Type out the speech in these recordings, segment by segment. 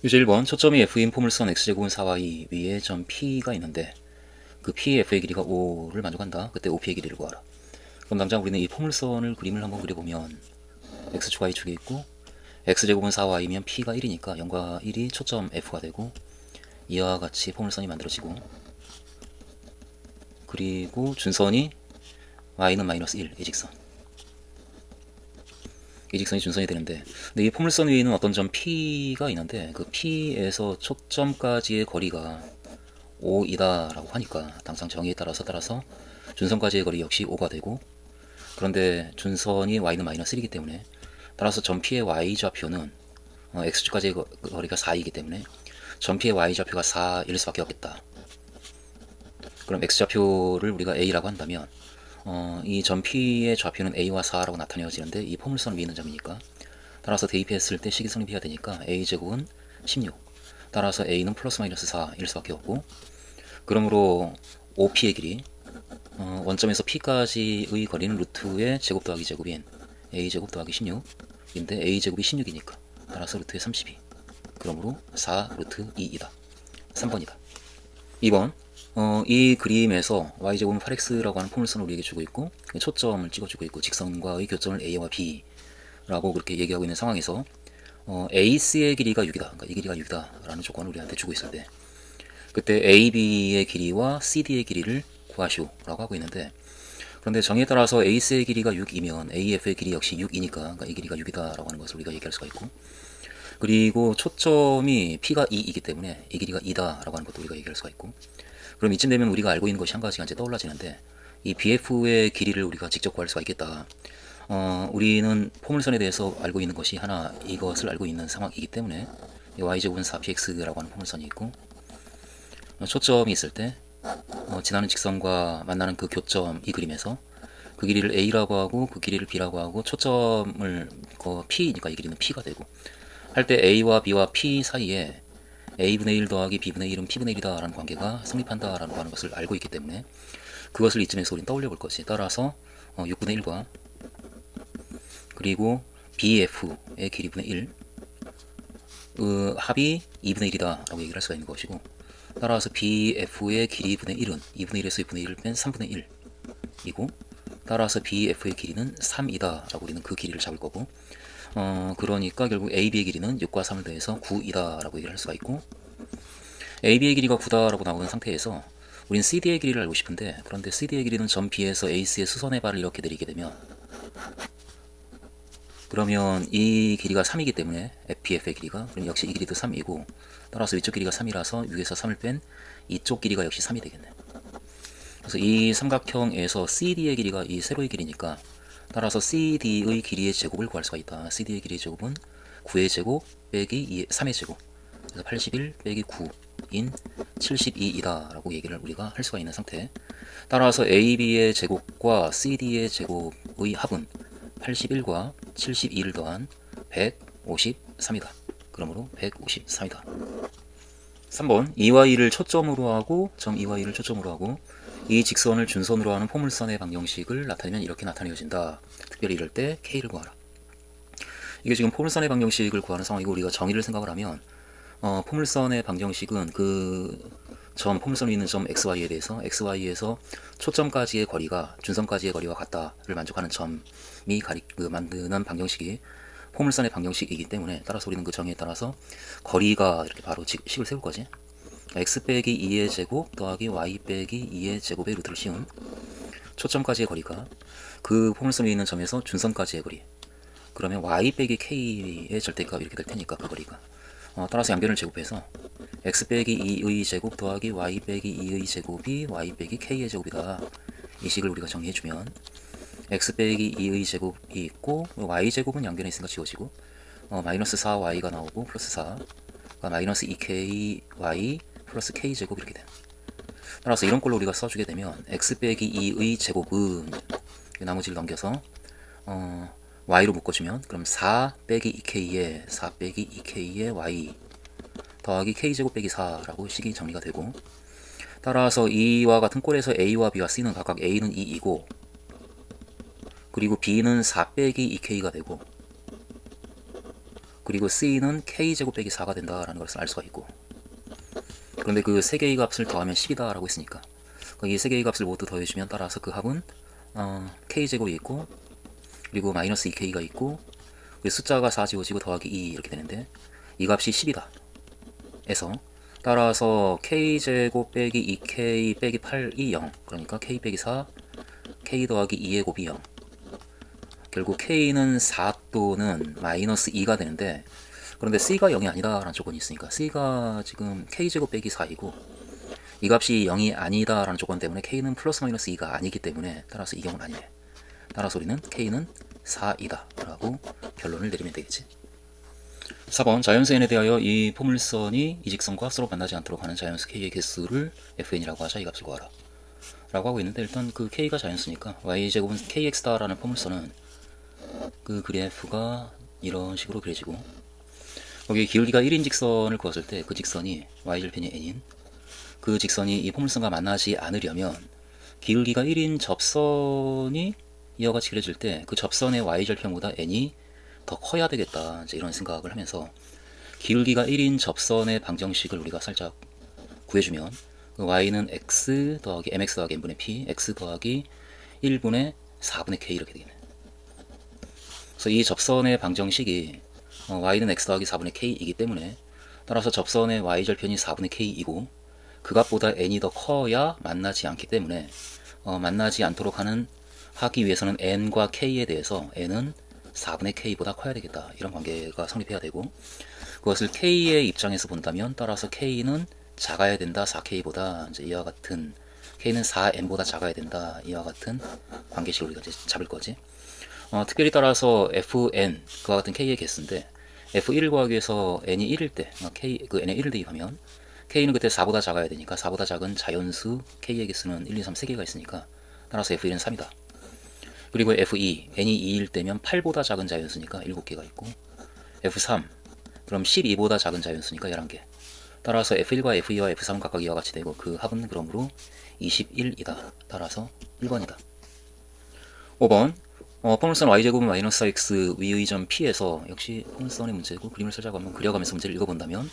유제 1번 초점이 f인 포물선 x제곱은 4y 위에 점 p가 있는데 그 p의 f의 길이가 5를 만족한다. 그때 OP의 길이를 구하라. 그럼 당장 우리는 이 포물선을 그림을 한번 그려보면 x축 y축에 있고 x제곱은 4y면 p가 1이니까 0과 1이 초점 f가 되고 이와 같이 포물선이 만들어지고 그리고 준선이 y는 마이너스 1 이 직선 이 직선이 준선이 되는데 근데 이 포물선 위에는 어떤 점 P가 있는데 그 P에서 초점까지의 거리가 5이다 라고 하니까 당장 정의에 따라서 준선까지의 거리 역시 5가 되고 그런데 준선이 y는 마이너스 1이기 때문에 따라서 점 P의 y좌표는 x축까지의 거리가 4이기 때문에 점 P의 y좌표가 4일 수밖에 없겠다. 그럼 x좌표를 우리가 a라고 한다면 이 점 P의 좌표는 a와 4라고 나타내어지는데 이 포물선 위에 있는 점이니까 따라서 대입했을 때 식이 성립해야 되니까 a제곱은 16 따라서 a는 플러스 마이너스 4일 수밖에 없고 그러므로 OP의 길이 원점에서 P까지의 거리는 루트의 제곱 더하기 제곱인 a제곱 더하기 16인데 a제곱이 16이니까 따라서 루트의 32 그러므로 4 루트 2이다. 3번이다. 2번 이 그림에서 y제곱은 8x라고 하는 포물선을 우리에게 주고 있고 초점을 찍어주고 있고 직선과의 교점을 a와 b라고 그렇게 얘기하고 있는 상황에서 AC의 길이가 6이다. 그러니까 이 길이가 6이다 라는 조건을 우리한테 주고 있을 때 그때 AB의 길이와 CD의 길이를 구하시오 라고 하고 있는데 그런데 정의에 따라서 AC의 길이가 6이면 AF의 길이 역시 6이니까 그러니까 이 길이가 6이다 라고 하는 것을 우리가 얘기할 수가 있고 그리고 초점이 P가 2이기 때문에 이 길이가 2다 라고 하는 것도 우리가 얘기할 수가 있고 그럼 이쯤 되면 우리가 알고 있는 것이 한 가지가 이제 떠올라지는데 이 BF의 길이를 우리가 직접 구할 수가 있겠다. 우리는 포물선에 대해서 알고 있는 것이 하나 이것을 알고 있는 상황이기 때문에 y제곱은 4px라고 하는 포물선이 있고 초점이 있을 때 지나는 직선과 만나는 그 교점 이 그림에서 그 길이를 a라고 하고 그 길이를 b라고 하고 초점을 p니까 이 길이는 p가 되고 할 때 a와 b와 p 사이에 a분의 1 더하기 b분의 1은 p분의 1이다 라는 관계가 성립한다라고 하는 것을 알고 있기 때문에 그것을 이쯤에서 우리는 떠올려 볼 것이 따라서 6분의 1과 그리고 BF의 길이분의 1 합이 2분의 1이다 라고 얘기를 할 수가 있는 것이고 따라서 BF의 길이분의 1은 2분의 1에서 2분의 1을 뺀 3분의 1이고 따라서 BF의 길이는 3이다 라고 우리는 그 길이를 잡을 거고 그러니까 결국 AB의 길이는 6과 3을 더해서 9이다 라고 얘기를 할 수가 있고 AB의 길이가 9다 라고 나오는 상태에서 우린 CD의 길이를 알고 싶은데 그런데 CD의 길이는 점 B에서 AC의 수선의 발을 이렇게 내리게 되면 그러면 이 길이가 3이기 때문에 FPF의 길이가 그럼 역시 이 길이도 3이고 따라서 위쪽 길이가 3이라서 6에서 3을 뺀 이쪽 길이가 역시 3이 되겠네. 그래서 이 삼각형에서 CD의 길이가 이 세로의 길이니까 따라서 CD의 길이의 제곱을 구할 수가 있다. CD의 길이의 제곱은 9의 제곱 빼기 3의 제곱 그래서 81 빼기 9인 72이다 라고 얘기를 우리가 할 수가 있는 상태. 따라서 AB의 제곱과 CD의 제곱의 합은 81과 72를 더한 153이다. 그러므로 153이다. 3번 2와 2를 초점으로 하고 점 2와 2를 초점으로 하고 이 직선을 준선으로 하는 포물선의 방정식을 나타내면 이렇게 나타내어진다. 특별히 이럴 때 K를 구하라. 이게 지금 포물선의 방정식을 구하는 상황이고 우리가 정의를 생각을 하면 포물선의 방정식은 그 점 포물선 위에 있는 점 XY에 대해서 XY에서 초점까지의 거리가 준선까지의 거리와 같다를 만족하는 점이 만드는 방정식이 포물선의 방정식이기 때문에 따라서 우리는 그 정의에 따라서 거리가 이렇게 바로 식을 세울 거지. x 빼기 2의 제곱 더하기 y 빼기 2의 제곱의 루트를 씌운 초점까지의 거리가 그 포물선 위에 있는 점에서 준선까지의 거리 그러면 y 빼기 k의 절대값 이렇게 될 테니까 그 거리가 따라서 양변을 제곱해서 x 빼기 2의 제곱 더하기 y 빼기 2의 제곱이 y 빼기 k의 제곱이다. 이 식을 우리가 정리해주면 x 빼기 2의 제곱이 있고 y 제곱은 양변에 있으니까 지워지고 마이너스 4y가 나오고 플러스 4 마이너스 2ky 플러스 k 제곱 이렇게 돼. 따라서 이런 꼴로 우리가 써주게 되면 x 빼기 2의 제곱은 나머지를 넘겨서 y로 묶어주면 그럼 4 빼기 2k에 4 빼기 2k에 y 더하기 k제곱 빼기 4라고 식이 정리가 되고 따라서 이와 같은 꼴에서 a와 b와 c는 각각 a는 2이고 그리고 b는 4 빼기 2k가 되고 그리고 C는 K제곱 빼기 4가 된다라는 것을 알 수가 있고, 그런데 그 세 개의 값을 더하면 10이다 라고 했으니까 이 세 개의 값을 모두 더해주면 따라서 그 합은 K제곱이 있고, 그리고 마이너스 2K가 있고, 숫자가 4 지워지고 더하기 2 이렇게 되는데, 이 값이 10이다 에서 따라서 K제곱 빼기 2K 빼기 8이 0, 그러니까 K 빼기 4 K 더하기 2의 곱이 0, 결국 K는 4 또는 마이너스 2가 되는데, 그런데 C가 0이 아니다 라는 조건이 있으니까 C가 지금 K제곱 빼기 4이고 이 값이 0이 아니다 라는 조건 때문에 K는 플러스 마이너스 2가 아니기 때문에 따라서 이 경우는 아니네. 따라서 우리는 K는 4이다 라고 결론을 내리면 되겠지. 4번 자연수 n에 대하여 이 포물선이 이 직선과 서로 만나지 않도록 하는 자연수 k의 개수를 fn이라고 하자. 이 값을 구하라 라고 하고 있는데, 일단 그 k가 자연수니까 y제곱은 kx다 라는 포물선은 그 그래프가 이런 식으로 그려지고, 거기 기울기가 1인 직선을 구했을 때 그 직선이 y절편이 n인 그 직선이 이 포물선과 만나지 않으려면 기울기가 1인 접선이 이와 같이 그려질 때 그 접선의 y절편보다 n이 더 커야 되겠다, 이제 이런 생각을 하면서 기울기가 1인 접선의 방정식을 우리가 살짝 구해주면 그 y는 x 더하기 mx 더하기 n분의 p, x 더하기 1분의 4분의 k 이렇게 되겠네. 그래서 이 접선의 방정식이 y는 x 더하기 4분의 k이기 때문에 따라서 접선의 y절편이 4분의 k이고 그 값보다 n이 더 커야 만나지 않기 때문에 만나지 않도록 하기 위해서는 n과 k에 대해서 n은 4분의 k보다 커야 되겠다, 이런 관계가 성립해야 되고, 그것을 k의 입장에서 본다면 따라서 k는 작아야 된다 4k보다, 이제 이와 같은 k는 4n보다 작아야 된다, 이와 같은 관계식을 우리가 이제 잡을 거지. 특별히 따라서 fn 그와 같은 k의 개수인데 f1을 구하기 위해서 n이 1일 때 그 n에 1을 대입하면 k는 그때 4보다 작아야 되니까 4보다 작은 자연수 k의 개수는 1, 2, 3, 3개가 있으니까 따라서 f1은 3이다. 그리고 F2, n이 2일 때면 8보다 작은 자연수니까 7개가 있고, F3, 그럼 12보다 작은 자연수니까 11개. 따라서 F1과 F2와 F3은 각각 이와 같이 되고 그 합은 그러므로 21이다. 따라서 1번이다. 5번 포물선 y제곱은 마이너스 4x 위의 점 P에서, 역시 포물선의 문제고 그림을 살짝 한번 그려가면서 문제를 읽어본다면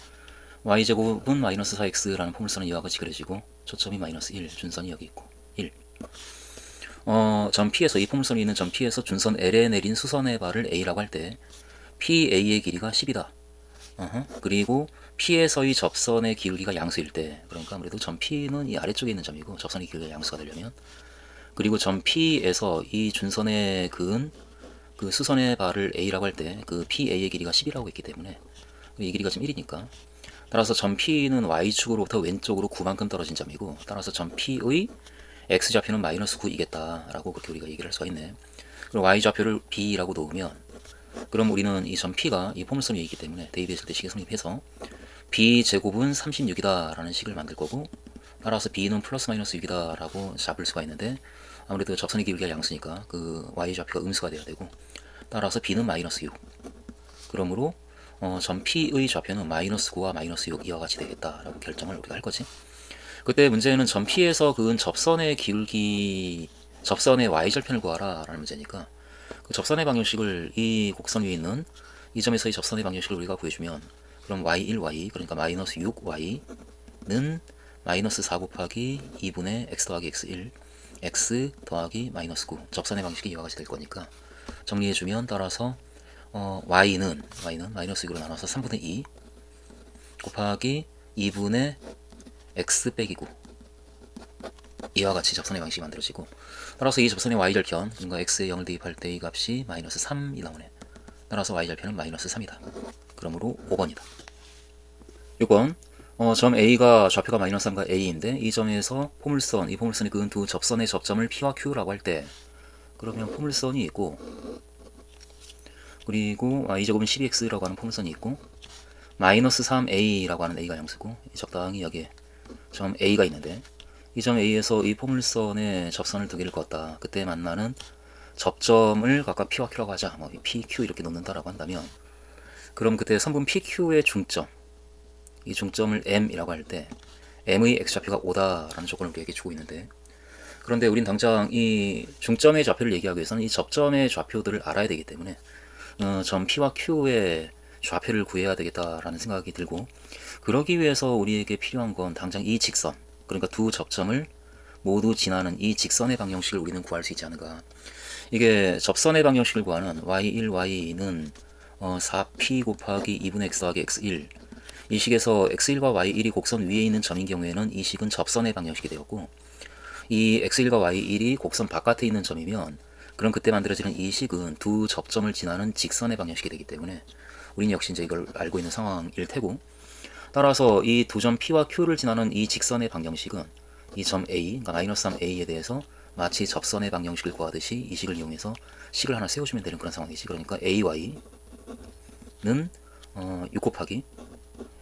y제곱은 마이너스 4x라는 포물선은 이와 같이 그려지고 초점이 마이너스 1, 준선이 여기 있고 1. 점 P에서, 이 포물선이 있는 점 P에서 준선 L에 내린 수선의 발을 A라고 할 때 PA의 길이가 10이다. 그리고 P에서의 접선의 기울기가 양수일 때, 그러니까 아무래도 점 P는 이 아래쪽에 있는 점이고 접선의 기울기가 양수가 되려면, 그리고 점 P에서 이 준선에 그은 그 수선의 발을 A라고 할 때 그 PA의 길이가 10이라고 했기 때문에 이 길이가 지금 1이니까 따라서 점 P는 Y축으로부터 왼쪽으로 9만큼 떨어진 점이고, 따라서 점 P의 X좌표는 마이너스 9이겠다 라고 그렇게 우리가 얘기를 할 수가 있네. 그럼 Y좌표를 B라고 놓으면 그럼 우리는 이 점 P가 이 포물선이 있기 때문에 대입했을 때 식이 성립해서 B제곱은 36이다 라는 식을 만들 거고, 따라서 B는 플러스 마이너스 6이다 라고 잡을 수가 있는데 아무래도 접선의 기울기가 양수니까 그 Y좌표가 음수가 돼야 되고, 따라서 B는 마이너스 6. 그러므로 점 P의 좌표는 마이너스 9와 마이너스 6 이와 같이 되겠다 라고 결정을 우리가 할 거지. 그때 문제는 점 P에서 그은 접선의 기울기, 접선의 y절편을 구하라 라는 문제니까 그 접선의 방정식을 이 곡선 위에 있는 이 점에서의 접선의 방정식을 우리가 구해주면 그럼 y1y, 그러니까 마이너스 6y는 마이너스 4 곱하기 2분의 x 더하기 x1 x 더하기 마이너스 9, 접선의 방식이 이와 같이 될 거니까 정리해주면 따라서 y는 마이너스 6으로 나눠서 3분의 2 곱하기 2분의 x 빼기 9, 이와 같이 접선의 방식이 만들어지고, 따라서 이 접선의 y절편, 그러니까 x에 0을 대입할 때 이 값이 마이너스 3이 나오네. 따라서 y절편은 마이너스 3이다. 그러므로 5번이다. 6번 점 A가 좌표가 마이너스 3과 A인데 이 점에서 이 포물선이 그은 두 접선의 접점을 P와 Q라고 할 때, 그러면 포물선이 있고 그리고 y제곱은 12x라고 하는 포물선이 있고 마이너스 3a라고 하는 a가 양수고 적당히 여기에 점 A가 있는데 이 점 A에서 이 포물선의 접선을 두 개를 그었다. 그때 만나는 접점을 각각 P와 Q라고 하자. 뭐 P, Q 이렇게 놓는다라고 한다면 그럼 그때 선분 PQ의 중점, 이 중점을 M이라고 할 때 M의 X좌표가 5다라는 조건을 우리에게 주고 있는데, 그런데 우린 당장 이 중점의 좌표를 얘기하기 위해서는 이 접점의 좌표들을 알아야 되기 때문에 점 P와 Q의 좌표를 구해야 되겠다라는 생각이 들고, 그러기 위해서 우리에게 필요한 건 당장 이 직선, 그러니까 두 접점을 모두 지나는 이 직선의 방정식을 우리는 구할 수 있지 않은가. 이게 접선의 방정식을 구하는 y1, y는 4p 곱하기 2분의 x 더하기 x1, 이 식에서 x1과 y1이 곡선 위에 있는 점인 경우에는 이 식은 접선의 방정식이 되었고, 이 x1과 y1이 곡선 바깥에 있는 점이면 그럼 그때 만들어지는 이 식은 두 접점을 지나는 직선의 방정식이 되기 때문에 우리는 역시 이제 이걸 알고 있는 상황일 테고, 따라서 이 두 점 P와 Q를 지나는 이 직선의 방정식은 이 점 A, 그러니까 마이너스 3A에 대해서 마치 접선의 방정식을 구하듯이 이 식을 이용해서 식을 하나 세워주면 되는 그런 상황이지. 그러니까 AY는 6 곱하기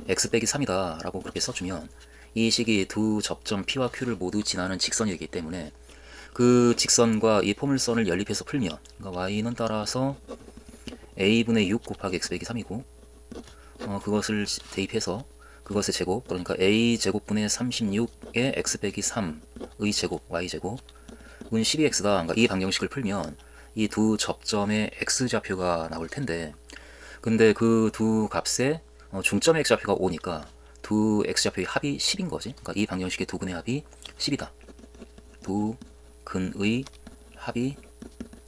x 빼기 3이다 라고 그렇게 써주면 이 식이 두 접점 P와 Q를 모두 지나는 직선이기 때문에 그 직선과 이 포물선을 연립해서 풀면, 그러니까 y는 따라서 a분의 6 곱하기 x 빼기 3이고, 그것을 대입해서 그것의 제곱, 그러니까 a 제곱분의 36의 x 빼기 3의 제곱, y 제곱 은 12x다. 그러니까 이 방정식을 풀면 이 두 접점의 x 좌표가 나올 텐데, 근데 그 두 값의 중점의 x 좌표가 5니까 두 x 좌표의 합이 10인 거지. 그러니까 이 방정식의 두 근의 합이 10이다. 두 근의 합이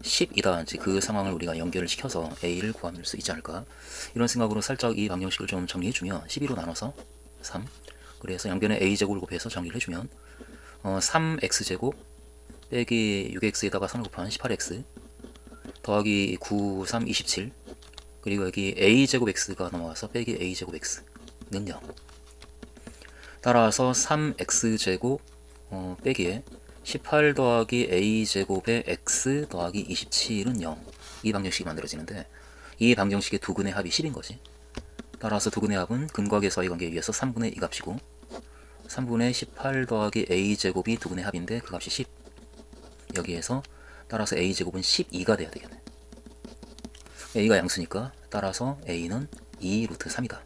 10이다. 그 상황을 우리가 연결을 시켜서 a를 구할 수 있지 않을까. 이런 생각으로 살짝 이 방정식을 좀 정리해주면 12로 나눠서 3, 그래서 양변에 a제곱을 곱해서 정리를 해주면 3x제곱 빼기 6x에다가 3을 곱한 18x 더하기 9, 3, 27, 그리고 여기 a제곱 x가 넘어와서 빼기 a제곱 x는 0. 따라서 3x제곱 빼기에 18 더하기 a제곱의 x 더하기 27은 0. 이 방정식이 만들어지는데 이 방정식의 두 근의 합이 10인 거지. 따라서 두 근의 합은 근과 계수의 관계에 의해서 3분의 2 값이고, 3분의 18 더하기 a제곱이 두 근의 합인데 그 값이 10. 여기에서 따라서 a제곱은 12가 돼야 되겠네. a가 양수니까 따라서 a는 2 루트 3이다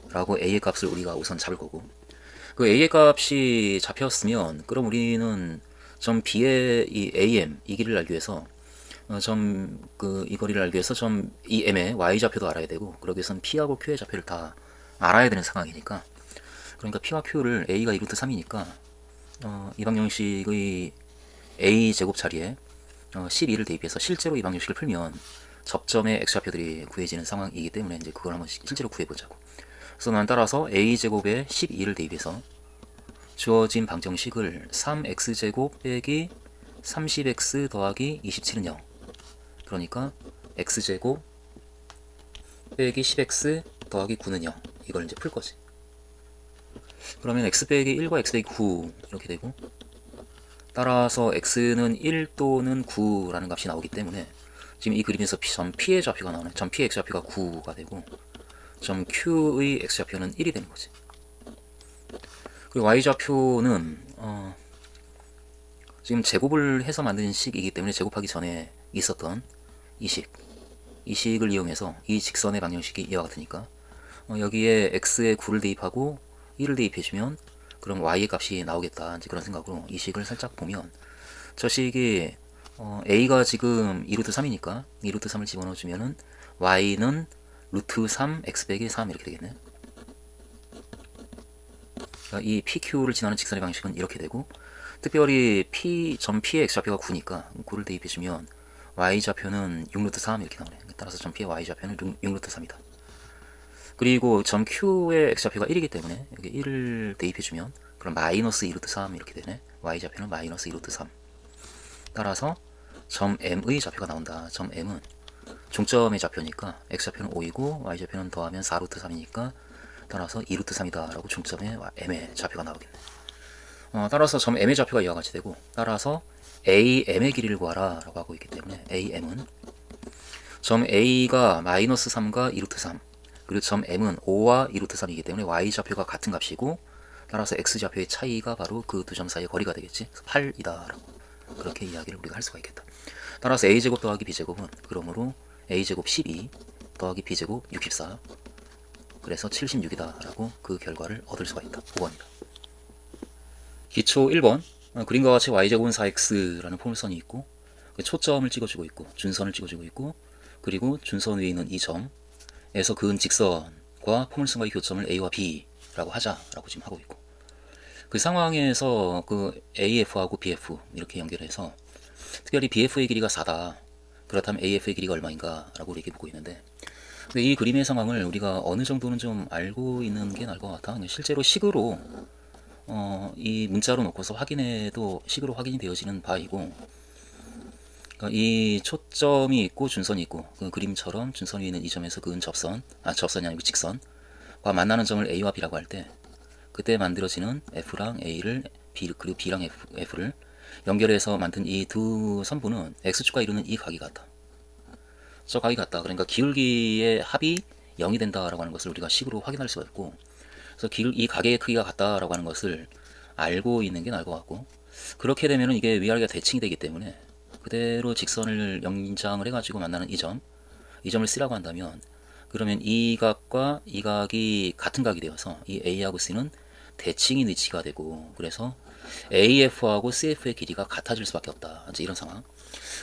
라고 a의 값을 우리가 우선 잡을 거고, 그 a의 값이 잡혔으면 그럼 우리는 점 b의 이 am 이 길이를 알기 위해서 이 거리를 알기 위해서 이 m의 y좌표도 알아야 되고, 그러기 위해서는 p하고 q의 좌표를 다 알아야 되는 상황이니까, 그러니까 p와 q를 a가 2루트 3이니까 이 방정식의 a 제곱 자리에 12를 대입해서 실제로 이 방정식을 풀면 접점의 x좌표들이 구해지는 상황이기 때문에 이제 그걸 한번 실제로 구해보자고. 그래서 난 따라서 a 제곱에 12를 대입해서 주어진 방정식을 3x제곱 빼기 30x 더하기 27은 0. 그러니까 x제곱 빼기 10x 더하기 9는 0. 이걸 이제 풀 거지. 그러면 x 빼기 1과 x 빼기 9 이렇게 되고, 따라서 x는 1 또는 9라는 값이 나오기 때문에 지금 이 그림에서 점 P의 좌표가 나오네. 점 P의 x좌표가 9가 되고 점 Q의 x좌표는 1이 되는 거지. 그리고 y좌표는 지금 제곱을 해서 만든 식이기 때문에 제곱하기 전에 있었던 이 식을 이용해서 이 직선의 방정식이 이와 같으니까 여기에 x에 9를 대입하고 1을 대입해주면 그럼 y의 값이 나오겠다. 이제 그런 생각으로 이 식을 살짝 보면 저 식이 a가 지금 2루트 3이니까 2루트 3을 집어넣어주면은 y는 루트 3 x 빼기 3 이렇게 되겠네. 그러니까 이 pq를 지나는 직선의 방식은 이렇게 되고, 특별히 점 p의 x좌표가 9니까 9를 대입해주면 y좌표는 6루트 3 이렇게 나오네. 따라서 점 p의 y좌표는 6루트 3이다. 그리고 점 q의 x좌표가 1이기 때문에 여기 1을 대입해주면 그럼 마이너스 2루트 3 이렇게 되네. y좌표는 마이너스 2루트 3. 따라서 점 m의 좌표가 나온다. 점 m은 중점의 좌표니까 x좌표는 5이고 y좌표는 더하면 4루트 3이니까 따라서 2루트 3이다 라고 중점의 m의 좌표가 나오겠네. 따라서 점 m의 좌표가 이와 같이 되고, 따라서 am의 길이를 구하라 라고 하고 있기 때문에 am은 점 a가 마이너스 3과 2루트 3, 그리고 점 m은 5와 2루트 3이기 때문에 y좌표가 같은 값이고, 따라서 x좌표의 차이가 바로 그 두 점 사이의 거리가 되겠지. 8이다 라고 그렇게 이야기를 우리가 할 수가 있겠다. 따라서 a제곱 더하기 b제곱은 그러므로 a제곱 12 더하기 b제곱 64, 그래서 76이다 라고 그 결과를 얻을 수가 있다. 5번이다. 기초 1번, 그림과 같이 y제곱은 4x라는 포물선이 있고 초점을 찍어주고 있고 준선을 찍어주고 있고, 그리고 준선 위에 있는 이 점 에서 그은 직선과 포물선과의 교점을 A와 B라고 하자라고 지금 하고 있고, 그 상황에서 그 AF하고 BF 이렇게 연결해서 특별히 BF의 길이가 4다. 그렇다면 AF의 길이가 얼마인가 라고 이렇게 보고 있는데, 근데 이 그림의 상황을 우리가 어느 정도는 좀 알고 있는 게 나을 것 같아. 실제로 식으로 이 문자로 놓고서 확인해도 식으로 확인이 되어지는 바이고, 그러니까 이 초점이 있고 준선이 있고, 그 그림처럼 준선 위에 있는 이 점에서 그은 접선, 접선이 아니고 직선과 만나는 점을 A와 B라고 할 때, 그때 만들어지는 F랑 A를 그리고 B랑 F를 연결해서 만든 이 두 선부는 X축과 이루는 이 각이 같다. 저 각이 같다. 그러니까 기울기의 합이 0이 된다라고 하는 것을 우리가 식으로 확인할 수가 있고, 그래서 이 가게의 크기가 같다라고 하는 것을 알고 있는 게 나을 것 같고, 그렇게 되면은 이게 위아래가 대칭이 되기 때문에 그대로 직선을 연장을 해가지고 만나는 이 점을 C라고 한다면, 그러면 이 각과 이 각이 같은 각이 되어서 이 A하고 C는 대칭인 위치가 되고, 그래서 AF하고 CF의 길이가 같아질 수밖에 없다. 이제 이런 상황.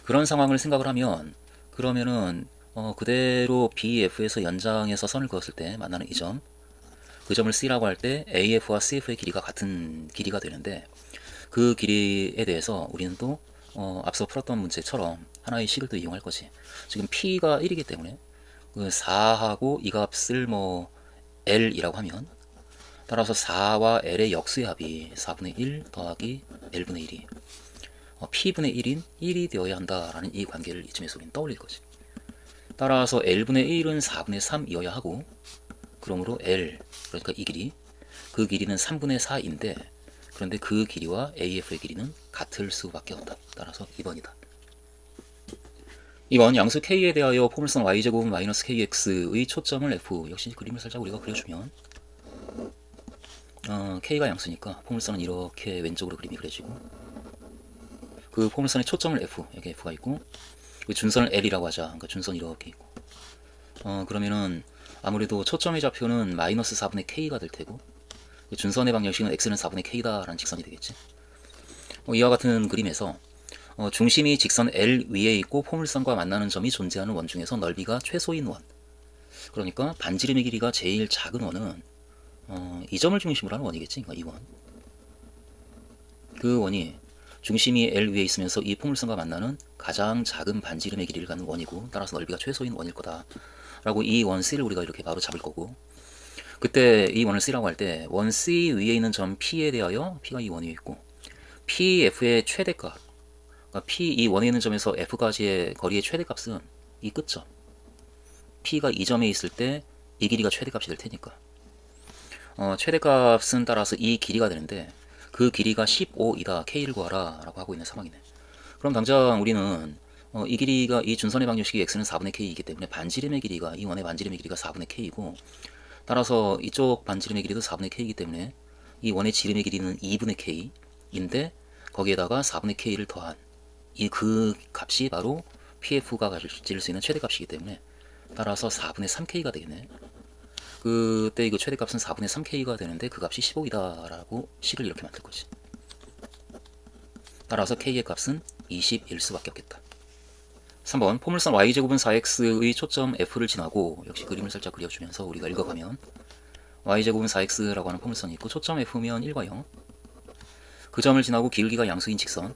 그런 상황을 생각을 하면, 그러면은 그대로 BF에서 연장해서 선을 그었을 때 만나는 이 점, 그 점을 C라고 할 때 AF와 CF의 길이가 같은 길이가 되는데, 그 길이에 대해서 우리는 또 앞서 풀었던 문제처럼 하나의 식을 또 이용할 거지. 지금 P가 1이기 때문에 그 4하고 이 값을 뭐 L이라고 하면, 따라서 4와 L의 역수의 합이 4분의 1 더하기 L분의 1이 P분의 1인 1이 되어야 한다라는 이 관계를 이쯤에서 우리는 떠올릴 거지. 따라서 L분의 1은 4분의 3이어야 하고, 그러므로 L, 그러니까 이 길이, 그 길이는 3분의 4인데, 그런데 그 길이와 AF의 길이는 같을 수밖에 없다. 따라서 2번이다. 2번 양수 K에 대하여 포물선 Y제곱은 마이너스 KX의 초점을 F, 역시 그림을 살짝 우리가 그려주면 K가 양수니까 포물선은 이렇게 왼쪽으로 그림이 그려지고, 그 포물선의 초점을 F, 여기 F가 있고, 그 준선을 L이라고 하자. 그러니까 준선이 이렇게 있고, 그러면은 아무래도 초점의 좌표는 마이너스 4분의 K가 될 테고, 그 준선의 방정식은 X는 4분의 K다라는 직선이 되겠지. 이와 같은 그림에서 중심이 직선 L 위에 있고 포물선과 만나는 점이 존재하는 원 중에서 넓이가 최소인 원, 그러니까 반지름의 길이가 제일 작은 원은 이 점을 중심으로 하는 원이겠지. 그러니까 이 원. 그 원이 중심이 L 위에 있으면서 이 포물선과 만나는 가장 작은 반지름의 길이를 갖는 원이고, 따라서 넓이가 최소인 원일 거다 라고 이 원 C를 우리가 이렇게 바로 잡을 거고, 그때 이 원을 C라고 할 때 원 C 위에 있는 점 P에 대하여 P가 이 원 위에 있고, PF의 최대값, 그러니까 P 이 원에 있는 점에서 F까지의 거리의 최대값은 이 끝점 P가 이 점에 있을 때 이 길이가 최대값이 될 테니까 최대값은 따라서 이 길이가 되는데, 그 길이가 15이다. K를 구하라 라고 하고 있는 상황이네. 그럼 당장 우리는 이 길이가, 이 준선의 방정식이 X는 4분의 K이기 때문에 반지름의 길이가, 이 원의 반지름의 길이가 4분의 K이고, 따라서 이쪽 반지름의 길이도 4분의 K이기 때문에 이 원의 지름의 길이는 2분의 K인데, 거기에다가 4분의 K를 더한 그 값이 바로 PF가 가질 수 있는 최대값이기 때문에, 따라서 4분의 3K가 되겠네. 그때 이거 최대값은 4분의 3K가 되는데 그 값이 15이다 라고 식을 이렇게 만들 거지. 따라서 K의 값은 20일 수밖에 없겠다. 3번 포물선 Y제곱은 4X의 초점 F를 지나고, 역시 그림을 살짝 그려주면서 우리가 읽어가면, Y제곱은 4X라고 하는 포물선이 있고 초점 F면 1과 0, 그 점을 지나고 기울기가 양수인 직선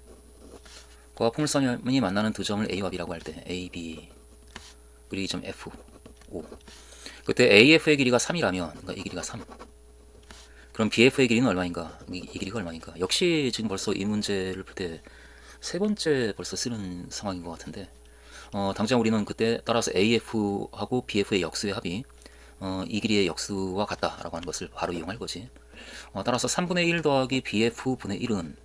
과 포물선이 만나는 두 점을 A와 B라고 할 때 A, B, 그리고 이 점 F, O, 그때 AF의 길이가 3이라면, 그러니까 이 길이가 3, 그럼 BF의 길이는 얼마인가? 이 길이가 얼마인가? 역시 지금 벌써 이 문제를 풀 때 세 번째 벌써 쓰는 상황인 것 같은데, 당장 우리는 그때 따라서 AF하고 BF의 역수의 합이 이 길이의 역수와 같다라고 하는 것을 바로 이용할 거지. 따라서 3분의 1 더하기 BF분의 1은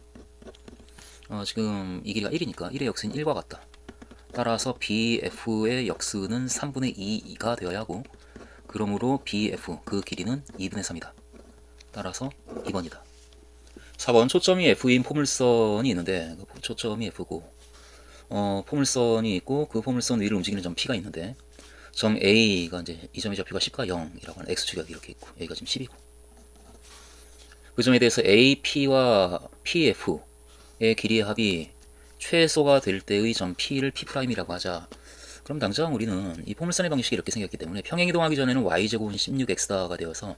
지금 이 길이가 1이니까 1의 역수는 1과 같다. 따라서 BF의 역수는 3분의 2가 되어야 하고, 그러므로 BF 그 길이는 2분의 3이다. 따라서 2번이다. 4번 초점이 F인 포물선이 있는데, 그 초점이 F고 포물선이 있고, 그 포물선 위를 움직이는 점 P가 있는데, 점 A가 이제 이 점의 좌표가 10과 0이라고 하는 X축이 이렇게 있고, A가 지금 10이고, 그 점에 대해서 AP와 PF의 길이의 합이 최소가 될 때의 점 P를 P'이라고 하자. 그럼 당장 우리는 이 포물선의 방식이 이렇게 생겼기 때문에 평행 이동하기 전에는 y제곱은 16x다가 되어서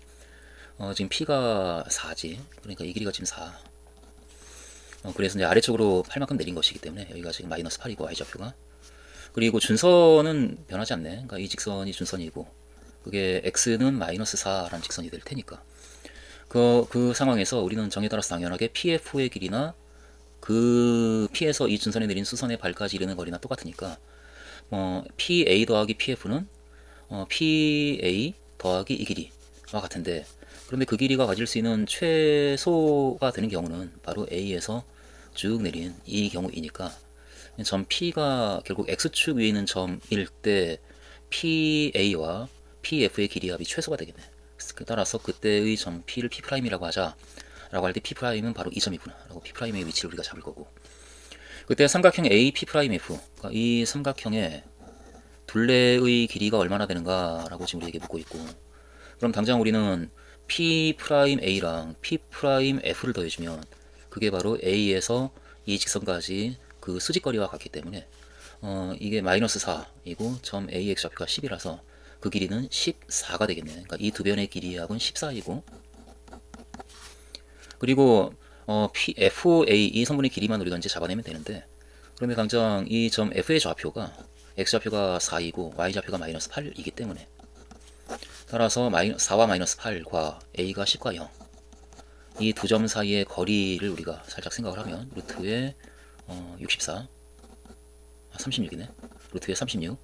지금 p가 4지. 그러니까 이 길이가 지금 4. 그래서 이제 아래쪽으로 8만큼 내린 것이기 때문에 여기가 지금 마이너스 8이고 y좌표가. 그리고 준선은 변하지 않네. 그러니까 이 직선이 준선이고 그게 x는 마이너스 4라는 직선이 될 테니까 그 상황에서 우리는 정에 따라서 당연하게 pf의 길이나 그 p에서 이 준선에 내린 수선의 발까지 이르는 거리나 똑같으니까 pa 더하기 pf는 pa 더하기 이 길이와 같은데, 그런데 그 길이가 가질 수 있는 최소가 되는 경우는 바로 a에서 쭉 내린 이 경우이니까 점 P가 결국 X축 위에 있는 점일 때 PA와 PF의 길이 합이 최소가 되겠네. 따라서 그때의 점 P를 P'이라고 하자 라고 할 때 P'은 바로 이 점이구나 라고 P'의 위치를 우리가 잡을 거고, 그때 삼각형 A, P'F, 그러니까 이 삼각형의 둘레의 길이가 얼마나 되는가 라고 지금 우리에게 묻고 있고, 그럼 당장 우리는 P'A랑 P'F를 더해주면 그게 바로 A에서 이 직선까지 그 수직거리와 같기 때문에 이게 마이너스 4이고 점 AX 좌표가 10이라서 그 길이는 14가 되겠네. 그러니까 이 두 변의 길이합은 14이고, 그리고 FA 이 성분의 길이만 우리가 이제 잡아내면 되는데, 그런데 당장 이 점 F의 좌표가 X 좌표가 4이고 Y 좌표가 마이너스 8이기 때문에 따라서 4와 마이너스 8과 A가 10과 0 이 두 점 사이의 거리를 우리가 살짝 생각을 하면 루트에 64 36이네. 루트에 36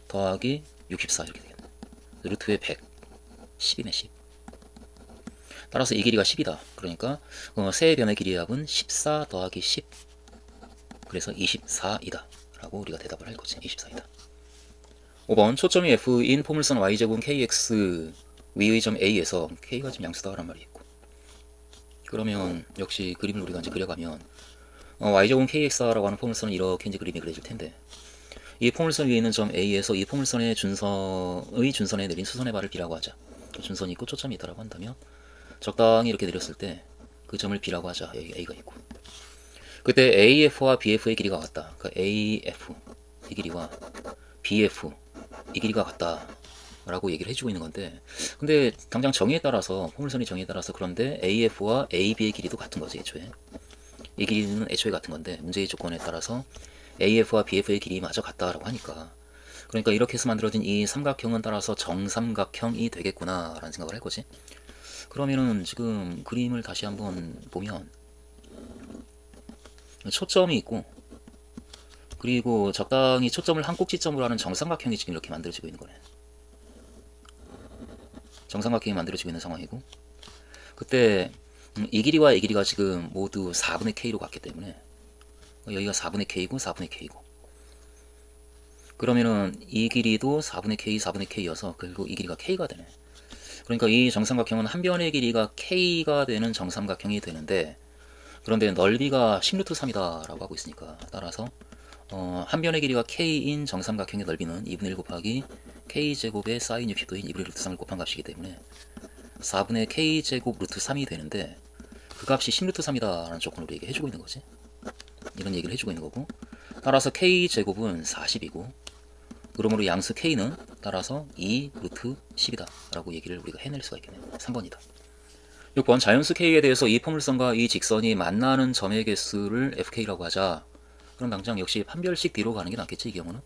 더하기 64 이렇게 되겠네. 루트에 100 10이네 10. 따라서 이 길이가 10이다. 그러니까 세 변의 길이합은 14 더하기 10 그래서 24이다 라고 우리가 대답을 할 거지. 24이다. 5번 초점이 F인 포물선 Y제곱은 KX 위의 점 A에서 K가 지금 양수다란 말이 있고, 그러면 역시 그림을 우리가 이제 그려가면 Y제곱은 KX라고 하는 포물선은 이렇게 이제 그림이 그려질 텐데, 이 포물선 위에 있는 점 A에서 이 포물선의 준선에 내린 수선의 발을 B라고 하자. 준선이 있고 초점이 있다라고 한다면 적당히 이렇게 내렸을 때 그 점을 B라고 하자. 여기 A가 있고, 그때 AF와 BF의 길이가 같다. 그러니까 AF 이 길이와 BF 이 길이가 같다 라고 얘기를 해주고 있는 건데, 근데 당장 정의에 따라서 포물선의 정의에 따라서 그런데 AF와 AB의 길이도 같은 거지. 애초에 이 길이는 애초에 같은 건데 문제의 조건에 따라서 AF와 BF의 길이마저 같다라고 하니까, 그러니까 이렇게 해서 만들어진 이 삼각형은 따라서 정삼각형이 되겠구나 라는 생각을 할 거지. 그러면은 지금 그림을 다시 한번 보면 초점이 있고, 그리고 적당히 초점을 한 꼭지점으로 하는 정삼각형이 지금 이렇게 만들어지고 있는 거네. 정삼각형이 만들어지고 있는 상황이고, 그때 이 길이와 이 길이가 지금 모두 4분의 K로 갔기 때문에 여기가 4분의 K고 4분의 K고, 그러면은 이 길이도 4분의 K, 4분의 K여서 결국 이 길이가 K가 되네. 그러니까 이 정삼각형은 한 변의 길이가 K가 되는 정삼각형이 되는데, 그런데 넓이가 10루트 3이다 라고 하고 있으니까 따라서 한 변의 길이가 K인 정삼각형의 넓이는 2분의 1 곱하기 K제곱의 사인 60도인 2분의 루트 3을 곱한 값이기 때문에 4분의 K제곱 루트 3이 되는데, 그 값이 10루트 3이다 라는 조건을 우리에게 해주고 있는 거지. 이런 얘기를 해주고 있는 거고, 따라서 K제곱은 40이고 그러므로 양수 K는 따라서 2 루트 10이다 라고 얘기를 우리가 해낼 수가 있겠네요. 3번이다. 6번 자연수 K에 대해서 이 포물선과 이 직선이 만나는 점의 개수를 FK라고 하자. 그럼 당장 역시 판별식 뒤로 가는 게 낫겠지. 이 경우는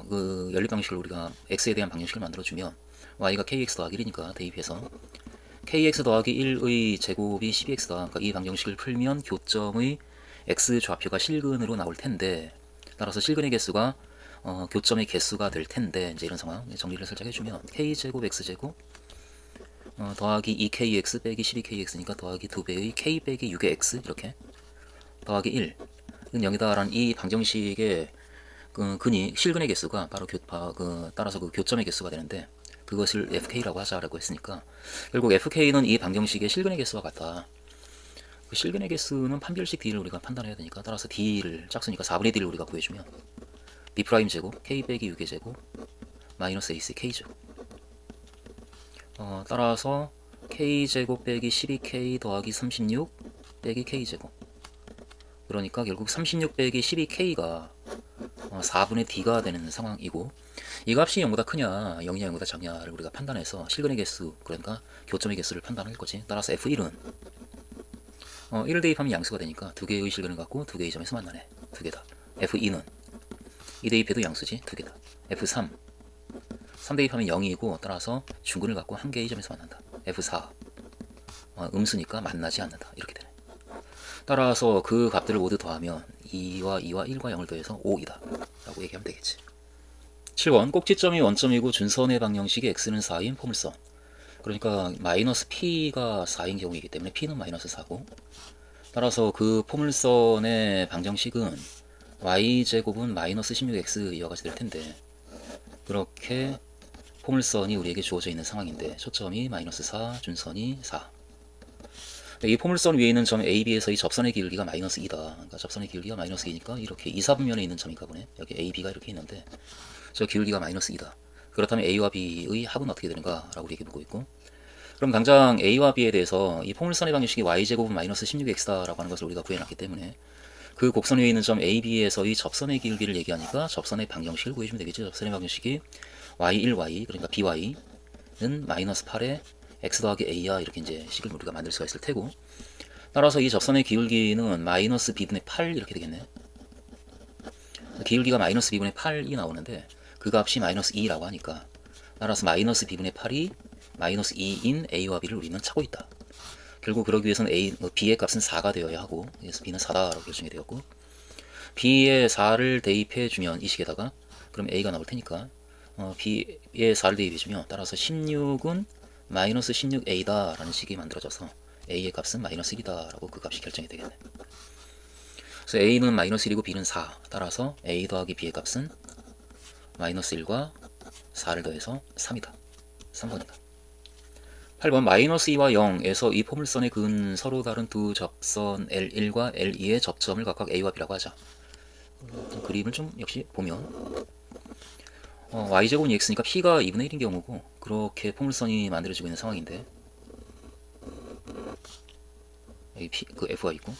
그 연립 방식을 우리가 X에 대한 방정식을 만들어주면 Y가 KX 더하기 1이니까 대입해서 KX 더하기 1의 제곱이 12X다. 그러니까 이 방정식을 풀면 교점의 X 좌표가 실근으로 나올 텐데, 따라서 실근의 개수가 교점의 개수가 될 텐데, 이제 이런 상황 정리를 살짝 해주면 K제곱 X제곱 더하기 2KX 빼기 12KX니까 더하기 2배의 K 빼기 6의 X 이렇게 더하기 1 은 0이다라는 이 방정식의 근이 실근의 개수가 바로 따라서 그 교점의 개수가 되는데, 그것을 FK라고 하자라고 했으니까 결국 FK는 이 방정식의 실근의 개수와 같다. 그 실근의 개수는 판별식 D를 우리가 판단해야 되니까 따라서 D를 짝수니까 4분의 D를 우리가 구해주면 B 프라임 제곱 K 빼기 6의 제곱 마이너스 AC K죠. 따라서 K제곱 빼기 12K 더하기 36 빼기 K제곱, 그러니까 결국 36 빼기 12K가 4분의 d가 되는 상황이고, 이 값이 0보다 크냐 0이냐 0보다 작냐를 우리가 판단해서 실근의 개수, 그러니까 교점의 개수를 판단할 거지. 따라서 F1은 1을 대입하면 양수가 되니까 두 개의 실근을 갖고 두 개의 점에서 만나네. 두 개다. F2는 2 대입해도 양수지. 두 개다. F3 3 대입하면 0이고 따라서 중근을 갖고 한 개의 점에서 만난다. F4 음수니까 만나지 않는다. 이렇게 되네. 따라서 그 값들을 모두 더하면 2와 1과 0을 더해서 5이다 라고 얘기하면 되겠지. 7번 꼭지점이 원점이고 준선의 방정식이 x는 4인 포물선. 그러니까 마이너스 p가 4인 경우이기 때문에 p는 마이너스 4고, 따라서 그 포물선의 방정식은 y제곱은 마이너스 16x 이와 같이 될 텐데, 그렇게 포물선이 우리에게 주어져 있는 상황인데 초점이 마이너스 4, 준선이 4. 이 포물선 위에 있는 점 AB에서 이 접선의 기울기가 마이너스 2다. 그러니까 접선의 기울기가 마이너스 2니까 이렇게 2, 4분면에 있는 점인가 보네. 여기 AB가 이렇게 있는데 저 기울기가 마이너스 2다. 그렇다면 A와 B의 합은 어떻게 되는가 라고 우리에게 묻고 있고, 그럼 당장 A와 B에 대해서 이 포물선의 방정식이 y제곱은 마이너스 16x다 라고 하는 것을 우리가 구해놨기 때문에 그 곡선 위에 있는 점 AB에서의 접선의 기울기를 얘기하니까 접선의 방정식을 구해주면 되겠죠. 접선의 방정식이 y1y, 그러니까 by는 마이너스 8에 x 더하기 a야, 이렇게 이제 식을 우리가 만들 수가 있을 테고, 따라서 이 접선의 기울기는 마이너스 b분의 8 이렇게 되겠네. 기울기가 마이너스 b분의 8이 나오는데 그 값이 마이너스 2라고 하니까, 따라서 마이너스 b분의 8이 마이너스 2인 a와 b를 우리는 찾고 있다. 결국 그러기 위해서는 b의 값은 4가 되어야 하고, 그래서 b는 4다라고 결정이 되었고, b에 4를 대입해주면 이 식에다가 그럼 a가 나올 테니까 b에 4를 대입해주면 따라서 16은 마이너스 16a다 라는 식이 만들어져서 a의 값은 마이너스 1이다 라고 그 값이 결정이 되겠네. 그래서 a는 마이너스 1이고 b는 4, 따라서 a 더하기 b의 값은 마이너스 1과 4를 더해서 3이다. 3번이다. 8번 마이너스 2와 0에서 이 포물선의 그은 서로 다른 두 접선 L1과 L2의 접점을 각각 A와 B라고 하자. 그림을 좀 역시 보면 y제곱은 x니까 p가 2분의 1인 경우고, 그렇게 포물선이 만들어지고 있는 상황인데 여기 p, 그 f가 있고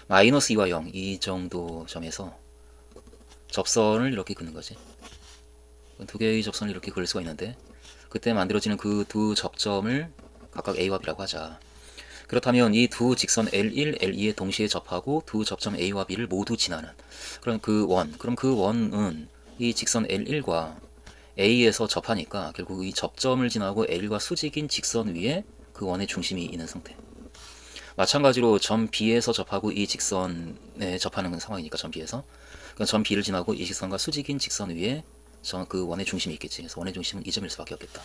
마이너스 2와 0 이 정도 점에서 접선을 이렇게 그는 거지. 두 개의 접선을 이렇게 그릴 수가 있는데 그때 만들어지는 그 두 접점을 각각 A와 B라고 하자. 그렇다면 이 두 직선 L1, L2에 동시에 접하고 두 접점 A와 B를 모두 지나는 그럼 그 원은 이 직선 L1과 A에서 접하니까 결국 이 접점을 지나고 L과 수직인 직선 위에 그 원의 중심이 있는 상태. 마찬가지로 점 B에서 접하고 이 직선에 접하는 상황이니까 점 B에서, 그러니까 점 B를 지나고 이 직선과 수직인 직선 위에 그 원의 중심이 있겠지. 그래서 원의 중심은 이 점일 수밖에 없겠다.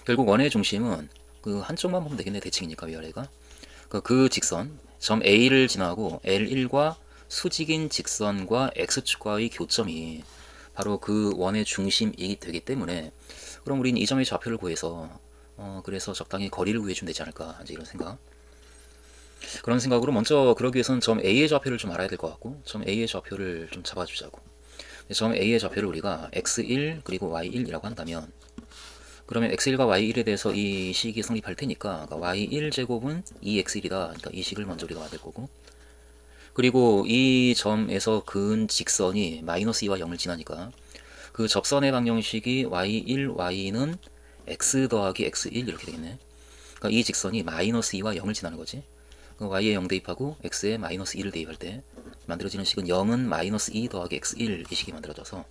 결국 원의 중심은 그 한쪽만 보면 되겠네. 대칭이니까 위아래가. 그 직선 점 A를 지나고 L1과 수직인 직선과 X축과의 교점이 바로 그 원의 중심이 되기 때문에, 그럼 우리는 이 점의 좌표를 구해서 그래서 적당히 거리를 구해주면 되지 않을까, 이제 이런 생각. 그런 생각으로 먼저 그러기 위해서는 점 A의 좌표를 좀 알아야 될 것 같고, 점 A의 좌표를 좀 잡아주자고. 점 A의 좌표를 우리가 x1 그리고 y1이라고 한다면, 그러면 x1과 y1에 대해서 이 식이 성립할 테니까 y1 제곱은 2x1이다. 그러니까 이 식을 먼저 우리가 만들 거고, 그리고 이 점에서 그은 직선이 마이너스 2와 0을 지나니까 그 접선의 방정식이 y1, y는 x 더하기 x1 이렇게 되겠네. 그러니까 이 직선이 마이너스 2와 0을 지나는 거지. y에 0 대입하고 x에 마이너스 2를 대입할 때 만들어지는 식은 0은 마이너스 2 더하기 x1 이 식이 만들어져서,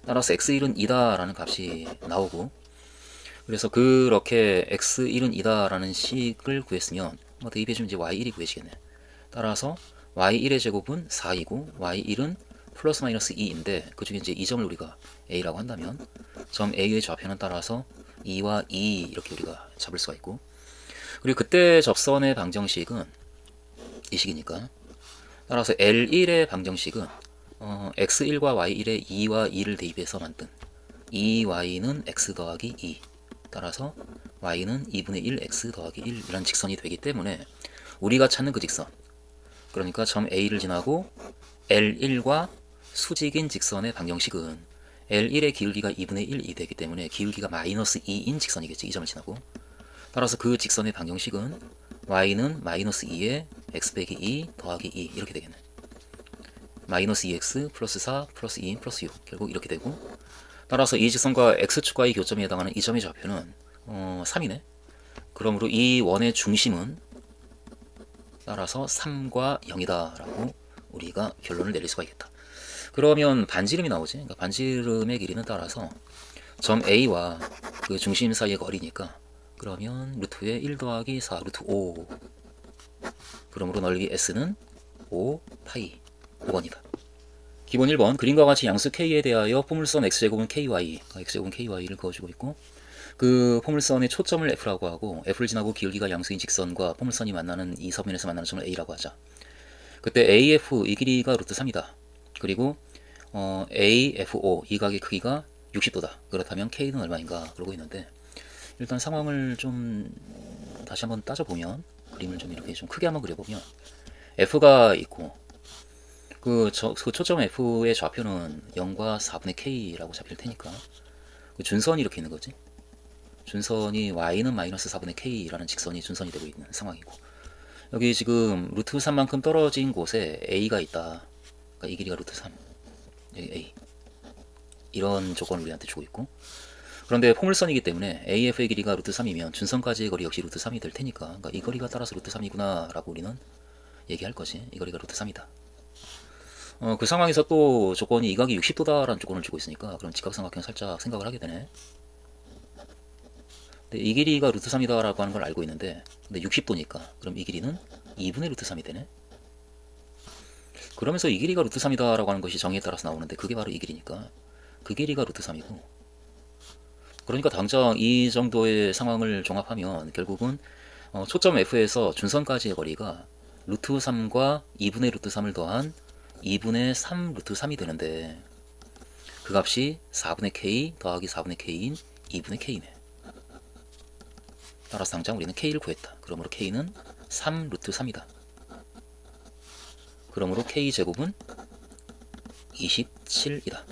따라서 x1은 2다 라는 값이 나오고, 그래서 그렇게 x1은 2다 라는 식을 구했으면 대입해주면 이제 y1이 구해지겠네. 따라서 y1의 제곱은 4이고 y1은 플러스 마이너스 2인데 그 중에 이제 이 점을 우리가 a라고 한다면 점 a의 좌표는 따라서 2와 2 이렇게 우리가 잡을 수가 있고, 그리고 그때 접선의 방정식은 이 식이니까, 따라서 L1의 방정식은 x1과 y1에 2와 2를 대입해서 만든 2y는 x 더하기 2, 따라서 y는 2분의 1 x 더하기 1 이란 직선이 되기 때문에 우리가 찾는 그 직선, 그러니까 점 A를 지나고 L1과 수직인 직선의 방정식은 L1의 기울기가 2분의 1이 되기 때문에 기울기가 마이너스 2인 직선이겠지. 이 점을 지나고. 따라서 그 직선의 방정식은 y는 마이너스 2에 x 빼기 2 더하기 2 이렇게 되겠네. 마이너스 2x 플러스 4 플러스 2 플러스 6 결국 이렇게 되고, 따라서 이 직선과 x축과의 교점에 해당하는 이 점의 좌표는 3이네. 그러므로 이 원의 중심은 따라서 3과 0이다 라고 우리가 결론을 내릴 수가 있겠다. 그러면 반지름이 나오지. 그러니까 반지름의 길이는 따라서 점 A와 그 중심 사이의 거리니까, 그러면 루트의 1 더하기 4 루트 5, 그러므로 넓이 S는 5 파이 5번이다. 기본 1번, 그림과 같이 양수 K에 대하여 포물선 X제곱은 KY, X제곱은 KY를 그어주고 있고, 그 포물선의 초점을 F라고 하고, F를 지나고 기울기가 양수인 직선과 포물선이 만나는 이 서면에서 만나는 점을 A라고 하자. 그때 AF 이 길이가 루트 3이다. 그리고 AFO 이 각의 크기가 60도다. 그렇다면 K는 얼마인가 그러고 있는데, 일단 상황을 좀 다시 한번 따져보면, 그림을 좀 이렇게 좀 크게 한번 그려보면, F가 있고 그 초점 F의 좌표는 0과 4분의 K라고 잡힐 테니까 그 준선이 이렇게 있는 거지. 준선이 Y는 마이너스 4분의 K라는 직선이 준선이 되고 있는 상황이고, 여기 지금 루트 3만큼 떨어진 곳에 A가 있다. 그러니까 이 길이가 루트 3, 여기 A, 이런 조건을 우리한테 주고 있고, 그런데 포물선이기 때문에 AF의 길이가 루트 3이면 준선까지의 거리 역시 루트 3이 될 테니까, 그러니까 이 거리가 따라서 루트 3이구나 라고 우리는 얘기할 거지. 이 거리가 루트 3이다. 그 상황에서 또 조건이 이 각이 60도다라는 조건을 주고 있으니까, 그럼 직각삼각형 살짝 생각을 하게 되네. 근데 이 길이가 루트 3이다라고 하는 걸 알고 있는데, 근데 60도니까 그럼 이 길이는 2분의 루트 3이 되네. 그러면서 이 길이가 루트 3이다라고 하는 것이 정의에 따라서 나오는데, 그게 바로 이 길이니까 그 길이가 루트 3이고, 그러니까 당장 이 정도의 상황을 종합하면 결국은 초점 F에서 준선까지의 거리가 루트 3과 2분의 루트 3을 더한 2분의 3 루트 3이 되는데, 그 값이 4분의 K 더하기 4분의 K인 2분의 K네. 따라서 당장 우리는 K를 구했다. 그러므로 K는 3 루트 3이다. 그러므로 K제곱은 27이다.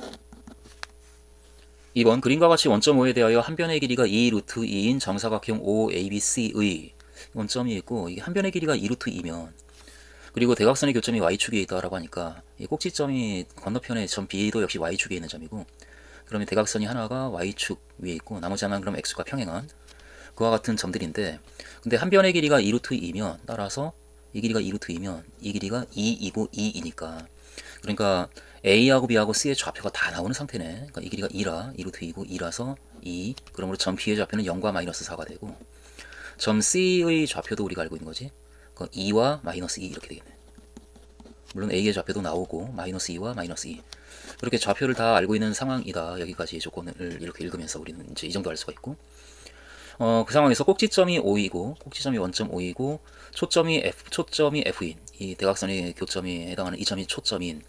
2번, 그림과 같이 원점 O에 대하여 한 변의 길이가 2 루트 2인 정사각형 OABC의 원점이 있고, 이게 한 변의 길이가 2 루트 2면, 그리고 대각선의 교점이 Y축에 있다라고 하니까 이 꼭지점이 건너편에 점 B도 역시 Y축에 있는 점이고, 그러면 대각선이 하나가 Y축 위에 있고 나머지 하나는 그럼 X과 평행한 그와 같은 점들인데, 근데 한 변의 길이가 2 루트 2면 따라서 이 길이가 2 루트 2면 이 길이가 2이고 2이니까, 그러니까 A하고 B하고 C의 좌표가 다 나오는 상태네. 그러니까 이 길이가 2라 2 루트 2고 2라서 2, 그러므로 점 P의 좌표는 0과 마이너스 4가 되고, 점 C의 좌표도 우리가 알고 있는 거지. 2와 마이너스 2 이렇게 되겠네. 물론 A의 좌표도 나오고 마이너스 2와 마이너스 2, 그렇게 좌표를 다 알고 있는 상황이다. 여기까지 조건을 이렇게 읽으면서 우리는 이제 이 정도 알 수가 있고, 그 상황에서 꼭지점이 O이고 꼭지점이 원점 O이고 초점이 F인 이 대각선의 교점에 해당하는 이 점이 초점인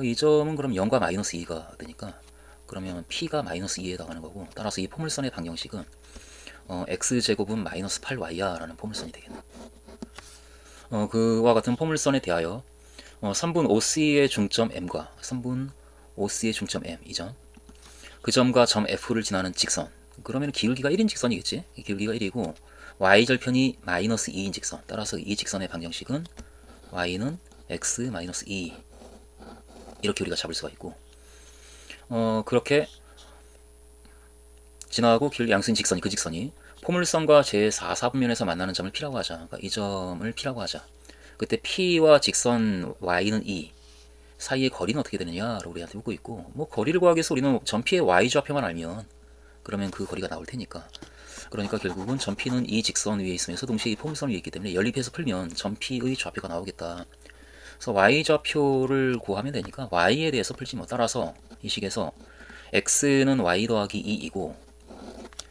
이 점은 그럼 0과 마이너스 2가 되니까, 그러면 P가 마이너스 2에 해당하는 거고, 따라서 이 포물선의 방정식은 X제곱은 마이너스 8Y야 라는 포물선이 되겠네. 그와 같은 포물선에 대하여 3분 OC의 중점 M과 3분 OC의 중점 M 이 점, 그 점과 점 F를 지나는 직선, 그러면 기울기가 1인 직선이겠지. 기울기가 1이고 Y절편이 마이너스 2인 직선, 따라서 이 직선의 방정식은 Y는 X 마이너스 2 이렇게 우리가 잡을 수가 있고, 그렇게 지나고 양수인 직선이, 그 직선이 포물선과 제4사분면에서 만나는 점을 P라고 하자. 그러니까 이 점을 P라고 하자. 그때 P와 직선 Y는 2 사이의 거리는 어떻게 되느냐라고 우리한테 묻고 있고, 뭐 거리를 구하기 위해서 우리는 점 P의 Y좌표만 알면 그러면 그 거리가 나올 테니까, 그러니까 결국은 점 P는 이 직선 위에 있으면서 동시에 이 포물선 위에 있기 때문에 연립해서 풀면 점 P의 좌표가 나오겠다. 그래서 Y좌표를 구하면 되니까 Y에 대해서 풀지 뭐. 따라서 이 식에서 X는 Y 더하기 2이고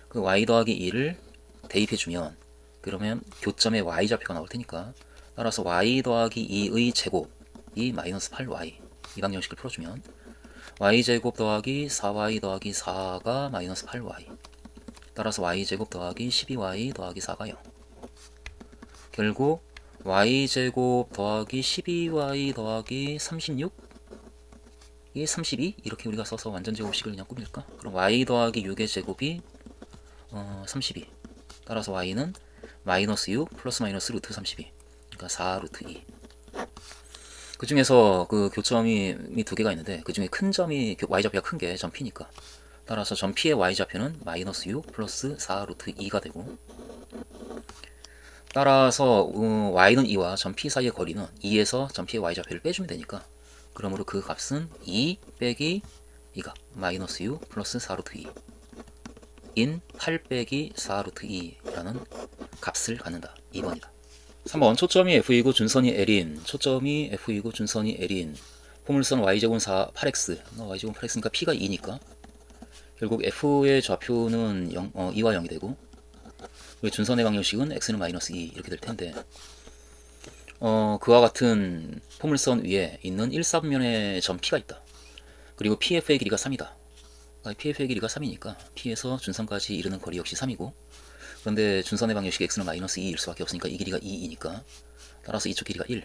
그 Y 더하기 2를 대입해주면 그러면 교점의 Y좌표가 나올 테니까, 따라서 Y 더하기 2의 제곱이 마이너스 8Y, 이 방정식을 풀어주면 Y제곱 더하기 4Y 더하기 4가 마이너스 8Y, 따라서 Y제곱 더하기 12Y 더하기 4가 0. 결국 Y제곱 더하기 12Y 더하기 36, 이게 32? 이렇게 우리가 써서 완전제곱식을 그냥 꾸밀까? 그럼 Y 더하기 6의 제곱이 32, 따라서 Y는 마이너스 6 플러스 마이너스 루트 32, 그러니까 4 루트 2. 그 중에서 그 교점이 두 개가 있는데 그 중에 큰 점이 y좌표가 큰 게 점 P니까 따라서 점 P의 y좌표는 마이너스 6 플러스 4 루트 2가 되고 따라서 y는 2와 점 P 사이의 거리는 2에서 점 P의 y좌표를 빼주면 되니까 그러므로 그 값은 2 빼기 2가 마이너스 6 플러스 4 루트 2 인 8 빼기 4 루트 2라는 값을 갖는다. 2번이다. 3번 초점이 F이고 준선이 L인 초점이 F이고 준선이 L인 포물선 y제곱은 8x y제곱은 8x니까 P가 2니까 결국 F의 좌표는 2와 0이 되고 준선의 방정식은 x는 마이너스 2 이렇게 될 텐데 그와 같은 포물선 위에 있는 1사분면의 점 P가 있다. 그리고 PF의 길이가 3이다. PF의 길이가 3이니까 P에서 준선까지 이르는 거리 역시 3이고 그런데 준선의 방정식 x는 마이너스 2일 수밖에 없으니까 이 길이가 2이니까 따라서 이쪽 길이가 1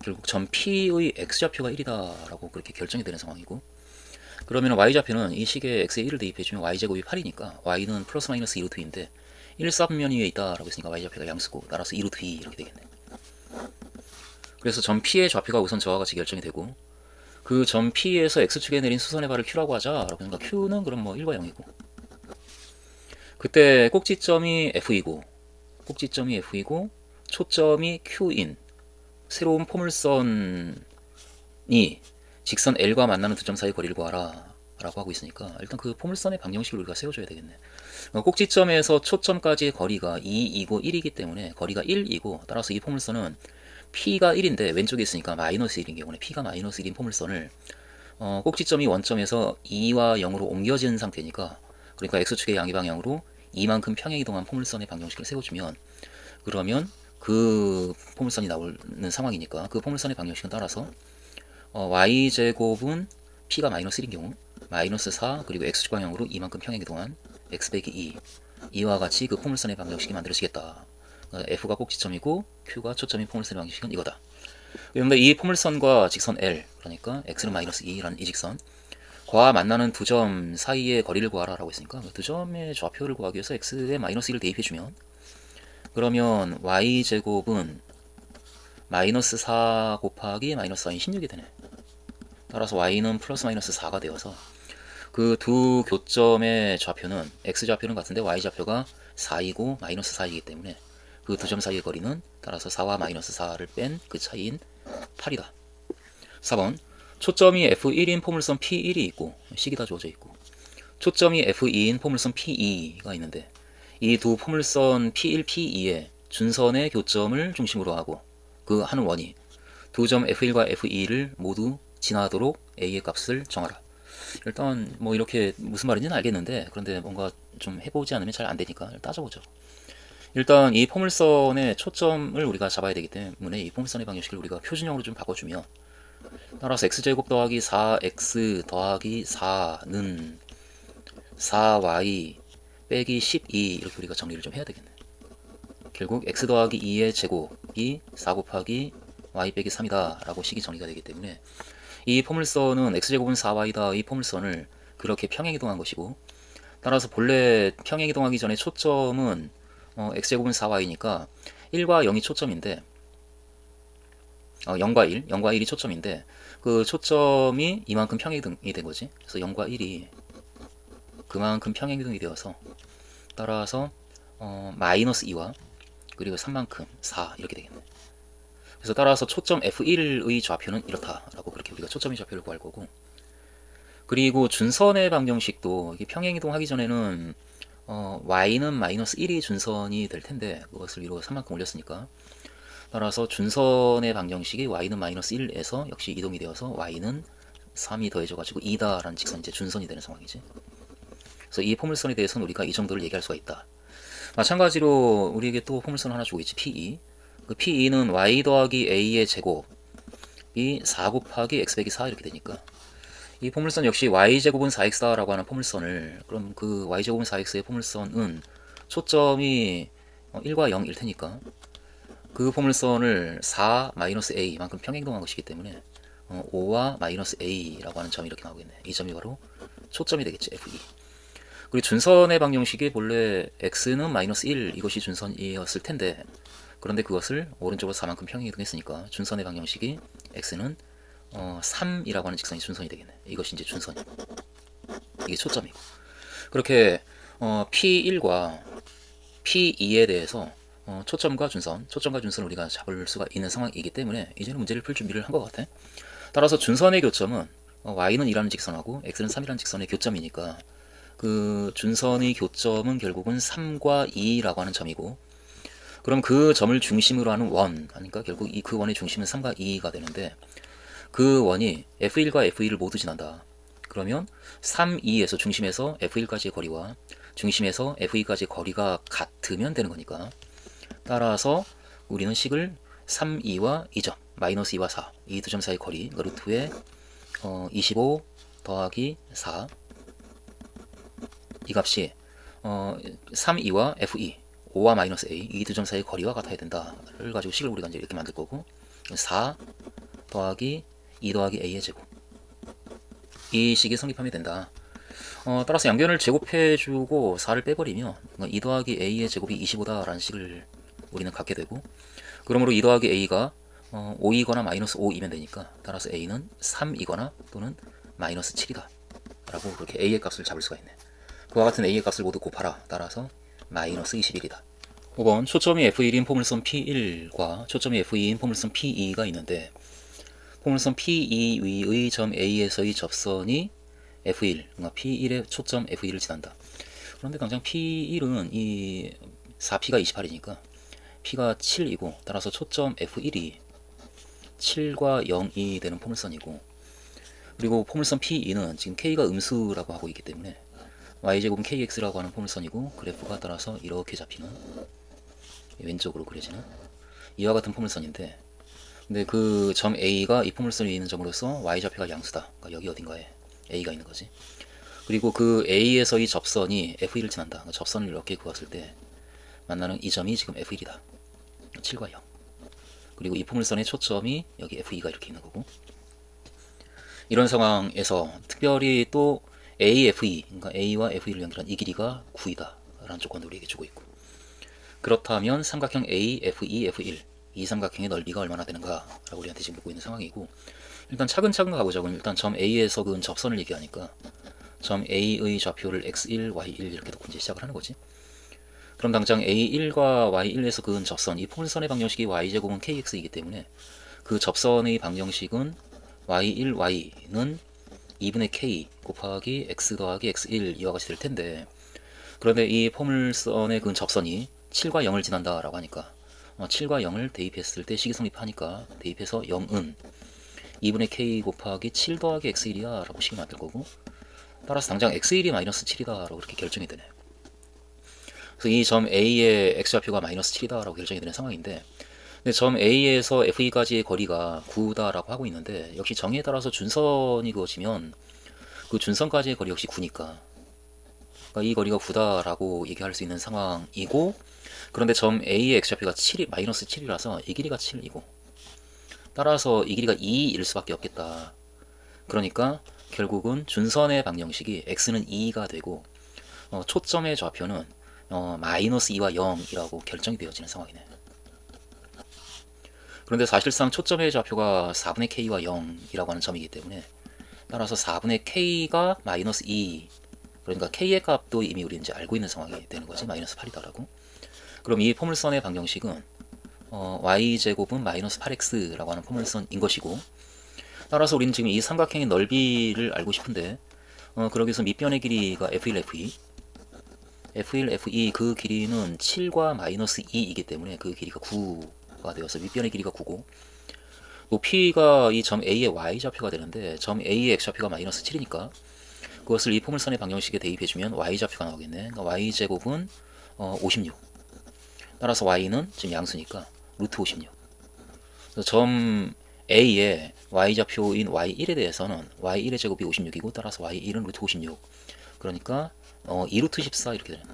결국 점 P의 x좌표가 1이다 라고 그렇게 결정이 되는 상황이고 그러면 y좌표는 이 식에 x에 1을 대입해주면 y제곱이 8이니까 y는 플러스 마이너스 2루트인데 1사분면 위에 있다 라고 했으니까 y좌표가 양수고 따라서 2루트 2 이렇게 되겠네. 그래서 점 P의 좌표가 우선 저와 같이 결정이 되고 그 점 P에서 x축에 내린 수선의 발을 Q라고 하자 라고 하니까 Q는 그럼 뭐 1과 0이고 그때 꼭지점이 F이고 초점이 Q인 새로운 포물선이 직선 L과 만나는 두 점 사이 거리를 구하라 라고 하고 있으니까 일단 그 포물선의 방정식을 우리가 세워줘야 되겠네. 꼭지점에서 초점까지의 거리가 2이고 1이기 때문에 거리가 1이고 따라서 이 포물선은 P가 1인데 왼쪽에 있으니까 마이너스 1인 경우에 P가 마이너스 1인 포물선을 꼭지점이 원점에서 2와 0으로 옮겨진 상태니까 그러니까 x축의 양의 방향으로 이만큼 평행이동한 포물선의 방정식을 세워주면 그러면 그 포물선이 나오는 상황이니까 그 포물선의 방정식은 따라서 y제곱은 P가 마이너스 1인 경우 마이너스 4 그리고 x축 방향으로 이만큼 평행이동한 x 빼기 2 이와 같이 그 포물선의 방정식이 만들어지겠다. F가 꼭지점이고 Q가 초점인 포물선의 방정식은 이거다. 그런데 이 포물선과 직선 L 그러니까 x는 마이너스 2라는 이 직선 과 만나는 두 점 사이의 거리를 구하라 라고 했으니까 두 점의 좌표를 구하기 위해서 x에 마이너스 1을 대입해주면 그러면 y제곱은 마이너스 4 곱하기 마이너스 4인 16이 되네. 따라서 y는 플러스 마이너스 4가 되어서 그 두 교점의 좌표는 x좌표는 같은데 y좌표가 4이고 마이너스 4이기 때문에 그 두 점 사이의 거리는 따라서 4와 마이너스 4를 뺀 그 차이인 8이다. 4번 초점이 F1인 포물선 P1이 있고 식이 다 주어져 있고 초점이 F2인 포물선 P2가 있는데 이 두 포물선 P1, P2의 준선의 교점을 중심으로 하고 그 하는 원이 두 점 F1과 F2를 모두 지나도록 A의 값을 정하라. 일단 뭐 이렇게 무슨 말인지는 알겠는데 그런데 뭔가 좀 해보지 않으면 잘 안되니까 따져보죠. 일단 이 포물선의 초점을 우리가 잡아야 되기 때문에 이 포물선의 방정식을 우리가 표준형으로 좀 바꿔주면 따라서 x제곱 더하기 4x 더하기 4는 4y 빼기 12 이렇게 우리가 정리를 좀 해야 되겠네. 결국 x 더하기 2의 제곱이 4 곱하기 y 빼기 3이다 라고 식이 정리가 되기 때문에 이 포물선은 x제곱은 4y다 이 포물선을 그렇게 평행이동한 것이고 따라서 본래 평행이동하기 전에 초점은 x제곱은 4y니까 1과 0이 초점인데 0과 1이 초점인데 그 초점이 이만큼 평행이동이 된 거지. 그래서 0과 1이 그만큼 평행이동이 되어서 따라서 마이너스 2와 그리고 3만큼 4 이렇게 되겠네. 그래서 따라서 초점 F1의 좌표는 이렇다라고 그렇게 우리가 초점의 좌표를 구할 거고 그리고 준선의 방정식도 이게 평행이동하기 전에는 y는 마이너스 1이 준선이 될 텐데 그것을 위로 3만큼 올렸으니까 따라서 준선의 방정식이 y는 마이너스 1에서 역시 이동이 되어서 y는 3이 더해져가지고 2다라는 직선이 이제 준선이 되는 상황이지. 그래서 이 포물선에 대해서는 우리가 이 정도를 얘기할 수가 있다. 마찬가지로 우리에게 또 포물선 하나 주고 있지. P2. 그 P2는 y 더하기 a의 제곱이 4 곱하기 x 빼기 4 이렇게 되니까 이 포물선 역시 y제곱은 4x다라고 하는 포물선을 그럼 그 y제곱은 4x의 포물선은 초점이 1과 0일 테니까 그 포물선을 4 마이너스 a만큼 평행이동한 것이기 때문에 5와 마이너스 a라고 하는 점이 이렇게 나오겠네. 이 점이 바로 초점이 되겠지. F2. 그리고 준선의 방정식이 본래 x는 마이너스 1 이것이 준선이었을 텐데 그런데 그것을 오른쪽으로 4만큼 평행이동했으니까 준선의 방정식이 x는 3이라고 하는 직선이 준선이 되겠네. 이것이 이제 준선이. 이게 초점이고. 그렇게 P1과 P2에 대해서 초점과 준선을 우리가 잡을 수가 있는 상황이기 때문에 이제는 문제를 풀 준비를 한 것 같아. 따라서 준선의 교점은 y는 2라는 직선하고 x는 3이라는 직선의 교점이니까 그 준선의 교점은 결국은 3과 2라고 하는 점이고, 그럼 그 점을 중심으로 하는 원, 그러니까 결국 그 원의 중심은 3과 2가 되는데 그 원이 F1과 F2를 모두 지난다. 그러면 3, 2에서 중심에서 F1까지의 거리와 중심에서 F2까지의 거리가 같으면 되는 거니까, 따라서 우리는 식을 3, 2와 2점, 마이너스 2와 4, 이 두 점 사이 거리, 루트에 25 더하기 4, 이 값이 3, 2와 F2, 5와 마이너스 A, 이 두 점 사이 거리와 같아야 된다를 가지고 식을 우리가 이제 이렇게 만들 거고, 4 더하기 2 더하기 A의 제곱, 이 식이 성립하면 된다. 따라서 양변을 제곱해주고 4를 빼버리면 2 더하기 A의 제곱이 25다라는 식을 우리는 갖게 되고, 그러므로 2 더하기 A가 5이거나 마이너스 5이면 되니까 따라서 A는 3이거나 또는 마이너스 7이다 라고 그렇게 A의 값을 잡을 수가 있네. 그와 같은 A의 값을 모두 곱하라. 따라서 마이너스 21이다. 5번 초점이 F1인 포물선 P1과 초점이 F2인 포물선 P2가 있는데 포물선 P2 위의 점 A에서의 접선이 F1, 그러니까 P1의 초점 F2를 지난다. 그런데 당장 P1은 이 4P가 28이니까 P가 7이고, 따라서 초점 F1이 7과 0이 되는 포물선이고, 그리고 포물선 P2는 지금 K가 음수라고 하고 있기 때문에 y제곱은 kx라고 하는 포물선이고, 그래프가 따라서 이렇게 잡히는, 왼쪽으로 그려지는 이와 같은 포물선인데, 근데 그 점 A가 이 포물선이 있는 점으로서 y좌표가 양수다. 그러니까 여기 어딘가에 A가 있는 거지. 그리고 그 A에서의 접선이 F1을 지난다. 그러니까 접선을 이렇게 그었을 때 만나는 이 점이 지금 F1이다. 7과 0. 그리고 이 포물선의 초점이 여기 F2가 이렇게 있는 거고, 이런 상황에서 특별히 또 AFE, 그러니까 A와 F2를 연결한 이 길이가 9이다 라는 조건도 우리에게 주고 있고, 그렇다면 삼각형 A, F2, F1 이 삼각형의 넓이가 얼마나 되는가 라고 우리한테 지금 묻고 있는 상황이고, 일단 차근차근 가보자고. 일단 점 A에서 그은 접선을 얘기하니까 점 A의 좌표를 x1, y1 이렇게 놓고 이제 시작을 하는 거지. 그럼 당장 A1과 Y1에서 그은 접선, 이 포물선의 방정식이 y제곱은 kx이기 때문에 그 접선의 방정식은 y1, y는 2분의 k 곱하기 x 더하기 x1 이와 같이 될 텐데, 그런데 이 포물선의 그 접선이 7과 0을 지난다 라고 하니까 7과 0을 대입했을 때 식이 성립하니까 대입해서 0은 2분의 k 곱하기 7 더하기 x1이야 라고 식이 만들 거고, 따라서 당장 x1이 마이너스 7이다 라고 이렇게 결정이 되네. 그래서 이 점 A의 x좌표가 마이너스 7이다 라고 결정이 되는 상황인데, 근데 점 A에서 F2까지의 거리가 9다 라고 하고 있는데, 역시 정의에 따라서 준선이 그어지면 그 준선까지의 거리 역시 9니까, 그러니까 이 거리가 9다 라고 얘기할 수 있는 상황이고, 그런데 점 A의 x좌표가 7이 마이너스 7이라서 이 길이가 7이고, 따라서 이 길이가 2일 수밖에 없겠다. 그러니까 결국은 준선의 방정식이 x는 2가 되고 초점의 좌표는 마이너스 2와 0이라고 결정이 되어지는 상황이네. 그런데 사실상 초점의 좌표가 4분의 k와 0이라고 하는 점이기 때문에 따라서 4분의 k가 마이너스 2, 그러니까 k의 값도 이미 우리 이제 알고 있는 상황이 되는 거지. 마이너스 8이다라고. 그럼 이 포물선의 방정식은 y제곱은 마이너스 8x라고 하는 포물선인 것이고, 따라서 우리는 지금 이 삼각형의 넓이를 알고 싶은데 그러기 위해서 밑변의 길이가 F1, F2, F1, F2 그 길이는 7과 마이너스 2이기 때문에 그 길이가 9가 되어서 밑변의 길이가 9고, 높이가 이 점 A의 y좌표가 되는데 점 A의 x좌표가 마이너스 7이니까 그것을 이 포물선의 방정식에 대입해주면 y좌표가 나오겠네. 그러니까 y제곱은 56. 따라서 y는 지금 양수니까 루트 56. 그래서 점 A의 y좌표인 y1에 대해서는 y1의 제곱이 56이고, 따라서 y1은 루트 56. 그러니까 2루트 14 이렇게 되는.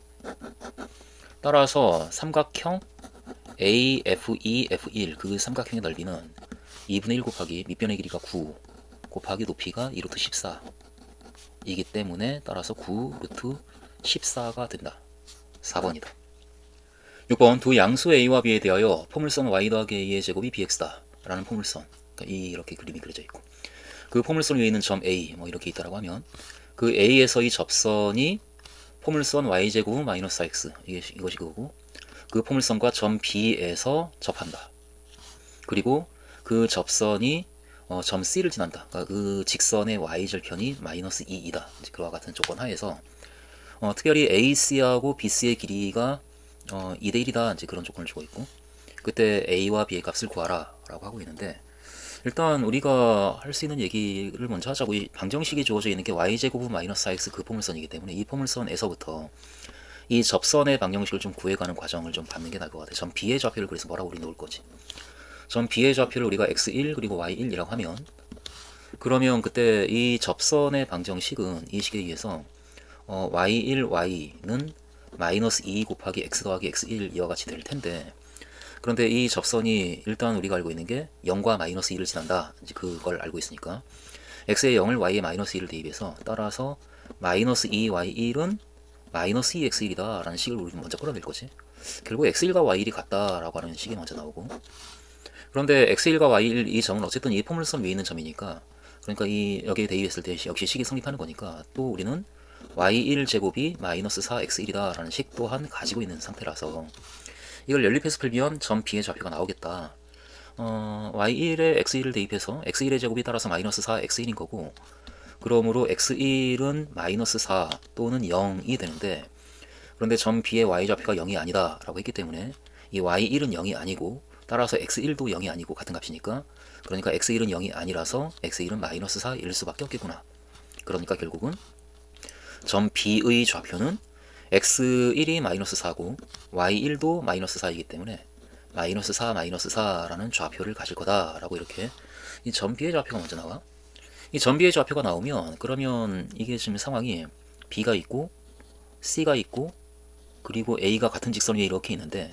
따라서 삼각형 A, F2, F1 그 삼각형의 넓이는 2분의 1 곱하기 밑변의 길이가 9 곱하기 높이가 2루트 14 이기 때문에 따라서 9 루트 14가 된다. 4번이다. 6번 두 양수 a와 b에 대하여 포물선 y 더하기 a의 제곱이 bx다 라는 포물선, 그러니까 이렇게 그림이 그려져 있고 그 포물선 위에 있는 점 a 뭐 이렇게 있다라고 하면 그 a에서 이 접선이 포물선 y제곱 마이너스 4x 이것이 그거고 그 포물선과 점 b에서 접한다. 그리고 그 접선이 점 c를 지난다. 그러니까 그 직선의 y절편이 마이너스 2이다. 그와 같은 조건 하에서 특별히 AC하고 BC의 길이가 2대1이다. 이제 그런 조건을 주고 있고 그때 A와 B의 값을 구하라 라고 하고 있는데 일단 우리가 할 수 있는 얘기를 먼저 하자고. 이 방정식이 주어져 있는 게 y제곱은 마이너스 4x 그 포물선이기 때문에 이 포물선에서부터 이 접선의 방정식을 좀 구해가는 과정을 좀 받는 게 나을 것 같아. 점 B의 좌표를 그래서 뭐라고 우리 놓을 거지. 점 B의 좌표를 우리가 x1 그리고 y1이라고 하면 그러면 그때 이 접선의 방정식은 이 식에 의해서 y1y는 마이너스 2 곱하기 x 더하기 x1 이와 같이 될 텐데 그런데 이 접선이 일단 우리가 알고 있는 게 0과 마이너스 2를 지난다. 이제 그걸 알고 있으니까 x의 0을 y의 마이너스 2를 대입해서 따라서 마이너스 2y1은 마이너스 2x1이다 라는 식을 우리 먼저 끌어낼 거지. 결국 x1과 y1이 같다라고 하는 식이 먼저 나오고 그런데 x1과 y1 이 점은 어쨌든 이 포물선 위에 있는 점이니까 그러니까 이 여기에 대입했을 때 역시 식이 성립하는 거니까 또 우리는 y1 제곱이 마이너스 4x1이다 라는 식 또한 가지고 있는 상태라서 이걸 연립해서 풀면 점 B의 좌표가 나오겠다. y1에 x1을 대입해서 x1의 제곱이 따라서 마이너스 4x1인 거고 그러므로 x1은 마이너스 4 또는 0이 되는데 그런데 점 B의 y좌표가 0이 아니다 라고 했기 때문에 이 y1은 0이 아니고 따라서 x1도 0이 아니고 같은 값이니까 그러니까 x1은 0이 아니라서 x1은 마이너스 4일 수밖에 없겠구나. 그러니까 결국은 점 B의 좌표는 x1이 마이너스 4고 y1도 마이너스 4이기 때문에 마이너스 4 마이너스 4라는 좌표를 가질 거다라고 이렇게 이 점 B의 좌표가 먼저 나와. 이 점 B의 좌표가 나오면 그러면 이게 지금 상황이 B가 있고 C가 있고 그리고 A가 같은 직선 위에 이렇게 있는데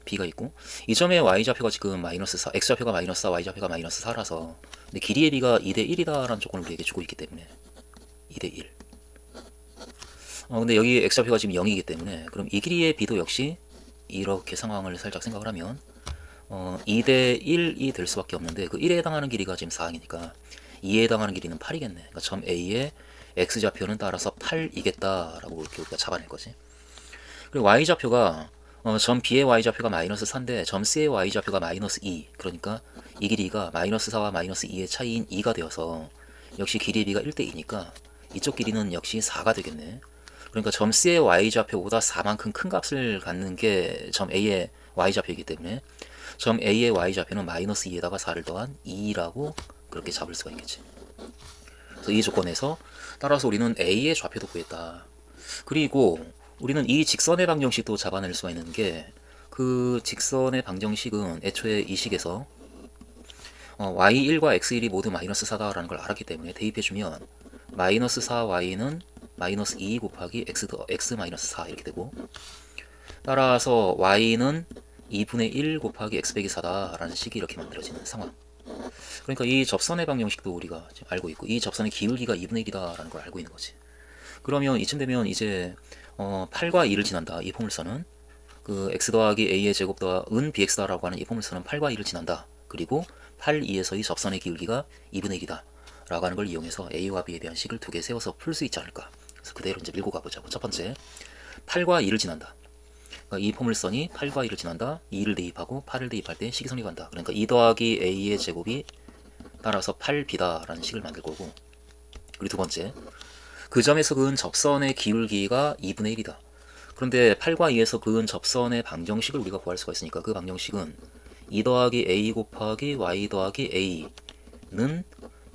B가 있고 이 점의 y좌표가 지금 마이너스 4, x좌표가 마이너스 4, y좌표가 마이너스 4라서 근데 길이의 B가 2대1이다라는 조건을 우리에게 주고 있기 때문에 2대1 근데 여기 x좌표가 지금 0이기 때문에 그럼 이 길이의 B도 역시 이렇게 상황을 살짝 생각을 하면 2대1이 될 수밖에 없는데 그 1에 해당하는 길이가 지금 4항이니까 2에 해당하는 길이는 8이겠네. 그러니까 점 A의 x좌표는 따라서 8이겠다라고 이렇게 우리가 잡아낼 거지. 그리고 y좌표가 점 B의 y좌표가 마이너스 4인데 점 C의 y좌표가 마이너스 2 그러니까 이 길이가 마이너스 4와 마이너스 2의 차이인 2가 되어서 역시 길이의 B가 1대2니까 이쪽 길이는 역시 4가 되겠네. 그러니까 점 C의 y좌표보다 4만큼 큰 값을 갖는 게 점 A의 y좌표이기 때문에 점 A의 y좌표는 마이너스 2에다가 4를 더한 2라고 그렇게 잡을 수가 있겠지. 그래서 이 조건에서 따라서 우리는 A의 좌표도 구했다. 그리고 우리는 이 직선의 방정식도 잡아낼 수가 있는 게 그 직선의 방정식은 애초에 이 식에서 y1과 x1이 모두 마이너스 4다라는 걸 알았기 때문에 대입해주면 마이너스 4y는 마이너스 2 곱하기 x 마이너스 4 이렇게 되고 따라서 y는 2분의 1 곱하기 x 빼기 4다라는 식이 이렇게 만들어지는 상황. 그러니까 이 접선의 방정식도 우리가 지금 알고 있고 이 접선의 기울기가 2분의 1이다라는 걸 알고 있는 거지. 그러면 이쯤 되면 이제 8과 2를 지난다. 이 포물선은 그 x 더하기 a의 제곱 더은 bx다라고 하는 이 포물선은 8과 2를 지난다. 그리고 8, 2에서 이 접선의 기울기가 2분의 1이다. 라고 하는 걸 이용해서 a와 b에 대한 식을 두 개 세워서 풀 수 있지 않을까. 그래서 그대로 이제 밀고 가보자고. 첫 번째, 8과 2를 지난다. 그러니까 이 포물선이 8과 2를 지난다. 2를 대입하고 8을 대입할 때 식이 성립한다. 그러니까 2 더하기 a의 제곱이 따라서 8b다라는 식을 만들 거고 그리고 두 번째, 그 점에서 그은 접선의 기울기가 2분의 1이다. 그런데 8과 2에서 그은 접선의 방정식을 우리가 구할 수가 있으니까 그 방정식은 2 더하기 a 곱하기 y 더하기 a는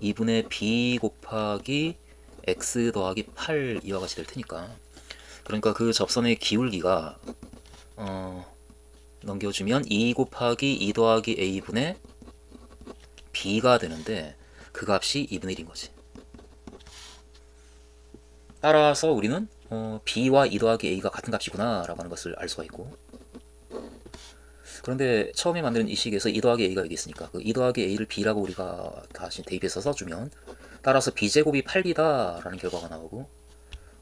2분의 b 곱하기 x 더하기 8 이와 같이 될 테니까 그러니까 그 접선의 기울기가 넘겨주면 2 곱하기 2 더하기 a분의 b가 되는데 그 값이 2분의 1인 거지. 따라서 우리는 b와 2 더하기 a가 같은 값이구나 라고 하는 것을 알 수가 있고 그런데 처음에 만드는 이 식에서 2 더하기 a가 여기 있으니까 그 2 더하기 a를 b라고 우리가 다시 대입해서 써주면 따라서 b제곱이 8이다 라는 결과가 나오고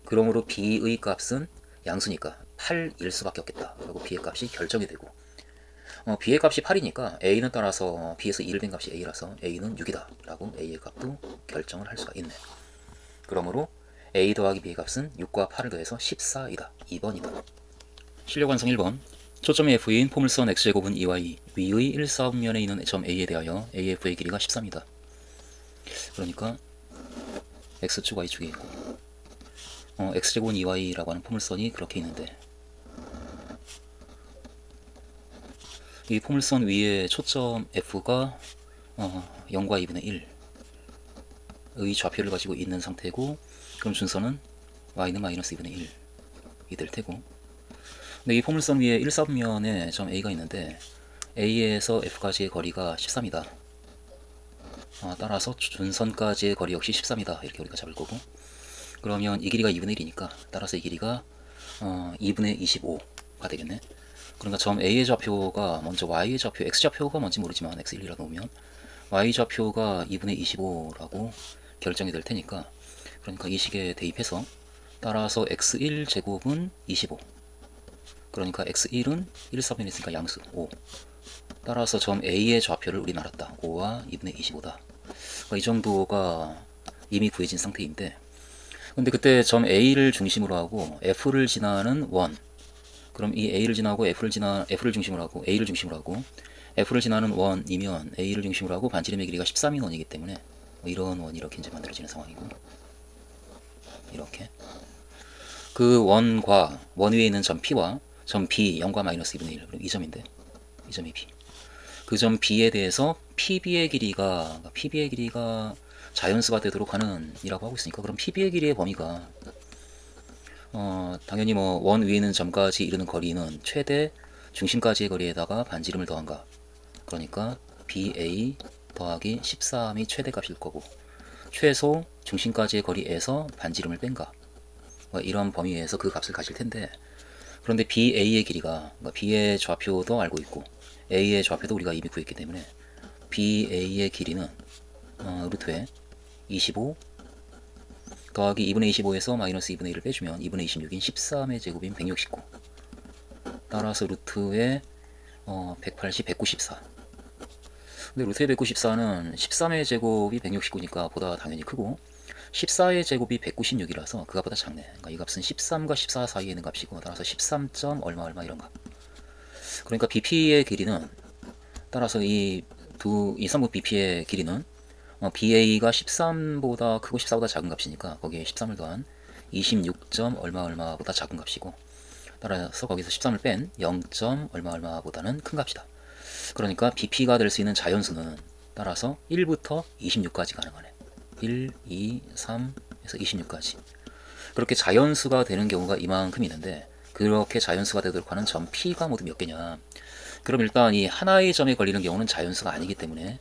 그러므로 b의 값은 양수니까 8일 수밖에 없겠다 라고 B의 값이 결정이 되고, B의 값이 8이니까 A는 따라서 B에서 2를 뺀 값이 A라서 A는 6이다 라고 A의 값도 결정을 할 수가 있네. 그러므로 A 더하기 B의 값은 6과 8을 더해서 14이다. 2번이다. 실력 완성 1번. 초점이 F인 포물선 X제곱은 2y 위의 1, 4분면에 있는 점 A에 대하여 AF의 길이가 13이다. 그러니까 X축, Y축이 있고 X제곱은 2y라고 하는 포물선이 그렇게 있는데, 이 포물선 위에 초점 F가 0과 2분의 1의 좌표를 가지고 있는 상태고, 그럼 준선은 y는 마이너스 2분의 1이 될 테고, 근데 이 포물선 위에 1, 4분면에 점 A가 있는데 A에서 F까지의 거리가 13이다. 따라서 준선까지의 거리 역시 13이다. 이렇게 우리가 잡을 거고, 그러면 이 길이가 2분의 1이니까 따라서 이 길이가 2분의 25가 되겠네. 그러니까 점 A의 좌표가 먼저 Y의 좌표, X좌표가 뭔지 모르지만 X1이라고 놓으면 Y좌표가 2분의 25라고 결정이 될 테니까, 그러니까 이 식에 대입해서 따라서 X1 제곱은 25, 그러니까 X1은 1, 4분의 1 있으니까 양수 5, 따라서 점 A의 좌표를 우리는 알았다. 5와 2분의 25다. 그러니까 이 정도가 이미 구해진 상태인데, 근데 그때 점 A를 중심으로 하고 F를 지나는 원, 그럼 이 A를 지나고 F를 중심으로 하고 A를 중심으로 하고 F를 지나는 원이면 A를 중심으로 하고 반지름의 길이가 13인 원이기 때문에 이런 원이 이렇게 이제 만들어지는 상황이고, 이렇게 그 원과 원 위에 있는 점 P와 점 B 0과 마이너스 2분의 1, 그럼 이 점인데 이 점이 B, 그 점 B에 대해서 PB의 길이가 자연수가 되도록 하는 이라고 하고 있으니까, 그럼 PB의 길이의 범위가 당연히 뭐 원 위에 있는 점까지 이르는 거리는 최대 중심까지의 거리에다가 반지름을 더한 값, 그러니까 BA 더하기 13이 최대값일 거고, 최소 중심까지의 거리에서 반지름을 뺀 값, 이런 범위에서 그 값을 가질 텐데, 그런데 BA의 길이가, 그러니까 B의 좌표도 알고 있고 A의 좌표도 우리가 이미 구했기 때문에 BA의 길이는 루트에 25 더하기 2분의 25에서 마이너스 2분의 1을 빼주면 2분의 26인 13의 제곱인 169, 따라서 루트에 180, 194. 근데 루트의 194는 13의 제곱이 169니까 보다 당연히 크고 14의 제곱이 196이라서 그 값보다 작네. 그러니까 이 값은 13과 14 사이에 있는 값이고, 따라서 13점 얼마 이런 값. 그러니까 BP의 길이는, 따라서 이 3분 BP의 길이는 BA가 13보다 크고 14보다 작은 값이니까 거기에 13을 더한 26점 얼마보다 작은 값이고, 따라서 거기서 13을 뺀 0. 얼마보다는 큰 값이다. 그러니까 BP가 될 수 있는 자연수는 따라서 1부터 26까지 가능하네. 1, 2, 3에서 26까지. 그렇게 자연수가 되는 경우가 이만큼 있는데, 그렇게 자연수가 되도록 하는 점 P가 모두 몇 개냐? 그럼 일단 이 하나의 점에 걸리는 경우는 자연수가 아니기 때문에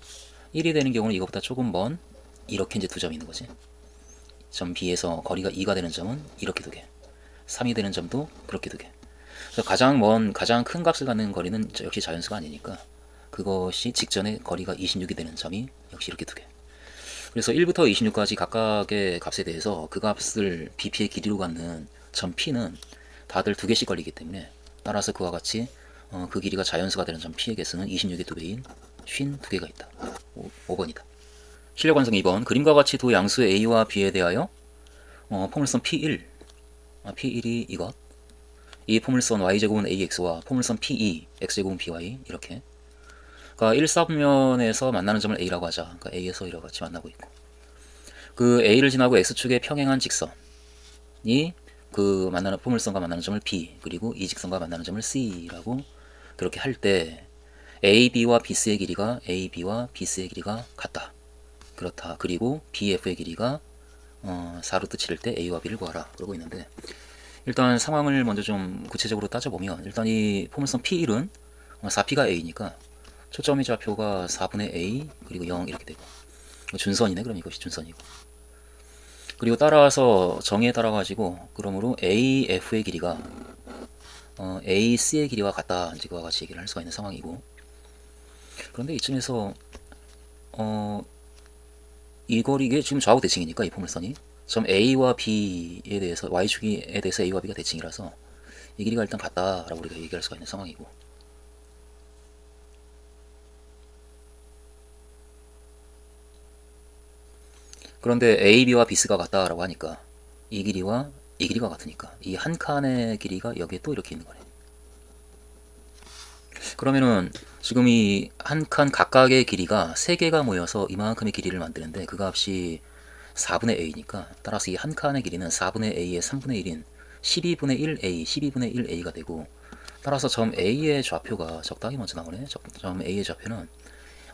1이 되는 경우는 이것보다 조금 먼 이렇게 이제 두 점이 있는 거지. 점 B에서 거리가 2가 되는 점은 이렇게 두 개, 3이 되는 점도 그렇게 두 개. 그래서 가장 큰 값을 갖는 거리는 역시 자연수가 아니니까 그것이 직전에 거리가 26이 되는 점이 역시 이렇게 두 개. 그래서 1부터 26까지 각각의 값에 대해서 그 값을 BP의 길이로 갖는 점 P는 다들 두 개씩 걸리기 때문에, 따라서 그와 같이 그 길이가 자연수가 되는 점 P의 개수는 26의 2배인 52개가 있다. 5번이다. 실력 완성 2번. 그림과 같이 두 양수 A와 B에 대하여 포물선 P1, P1이 이것, 이 포물선 Y제곱은 AX와 포물선 P2, X제곱은 BY, 이렇게 그러니까 1, 4분면에서 만나는 점을 A라고 하자. 그러니까 A에서 이와 같이 만나고 있고, 그 A를 지나고 X축에 평행한 직선이 그 만나는 포물선과 만나는 점을 B, 그리고 이 직선과 만나는 점을 C라고 그렇게 할 때 AB와 BC의 길이가 AB와 BC의 길이가 같다. 그렇다. 그리고 BF의 길이가 4루트 치를 때 A와 B를 구하라. 그러고 있는데, 일단 상황을 먼저 좀 구체적으로 따져보면, 일단 이 포물선 P1은 4P가 A니까 초점의 좌표가 4분의 A 그리고 0 이렇게 되고, 준선이네. 그럼 이것이 준선이고, 그리고 따라서 정의에 따라 가지고 그러므로 AF의 길이가 AC의 길이와 같다. 이제 그와 같이 얘기를 할 수가 있는 상황이고, 그런데 이쯤에서 이게 지금 좌우 대칭이니까 이 포물선이 점 A와 B에 대해서 Y축에 대해서 A와 B가 대칭이라서 이 길이가 일단 같다라고 우리가 얘기할 수가 있는 상황이고, 그런데 AB와 BC가 같다라고 하니까 이 길이와 이 길이가 같으니까 이 한 칸의 길이가 여기에 또 이렇게 있는 거네. 그러면은 지금 이 한 칸 각각의 길이가 3개가 모여서 이만큼의 길이를 만드는데 그 값이 4분의 a니까 따라서 이 한 칸의 길이는 4분의 a의 3분의 1인 12분의 1a, 12분의 1a가 되고, 따라서 점 A의 좌표가 적당히 먼저 나오네. 점 A의 좌표는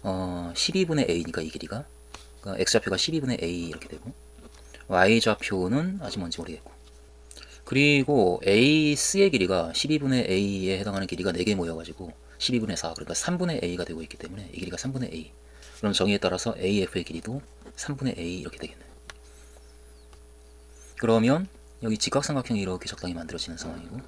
12분의 A니까 이 길이가, 그러니까 X좌표가 12분의 A 이렇게 되고, Y좌표는 아직 뭔지 모르겠고, 그리고 AC의 길이가 12분의 A에 해당하는 길이가 4개 모여가지고 12분의 4, 그러니까 3분의 A가 되고 있기 때문에 이 길이가 3분의 A. 그럼 정의에 따라서 AF의 길이도 3분의 A 이렇게 되겠네. 그러면 여기 직각삼각형이 이렇게 적당히 만들어지는 상황이고,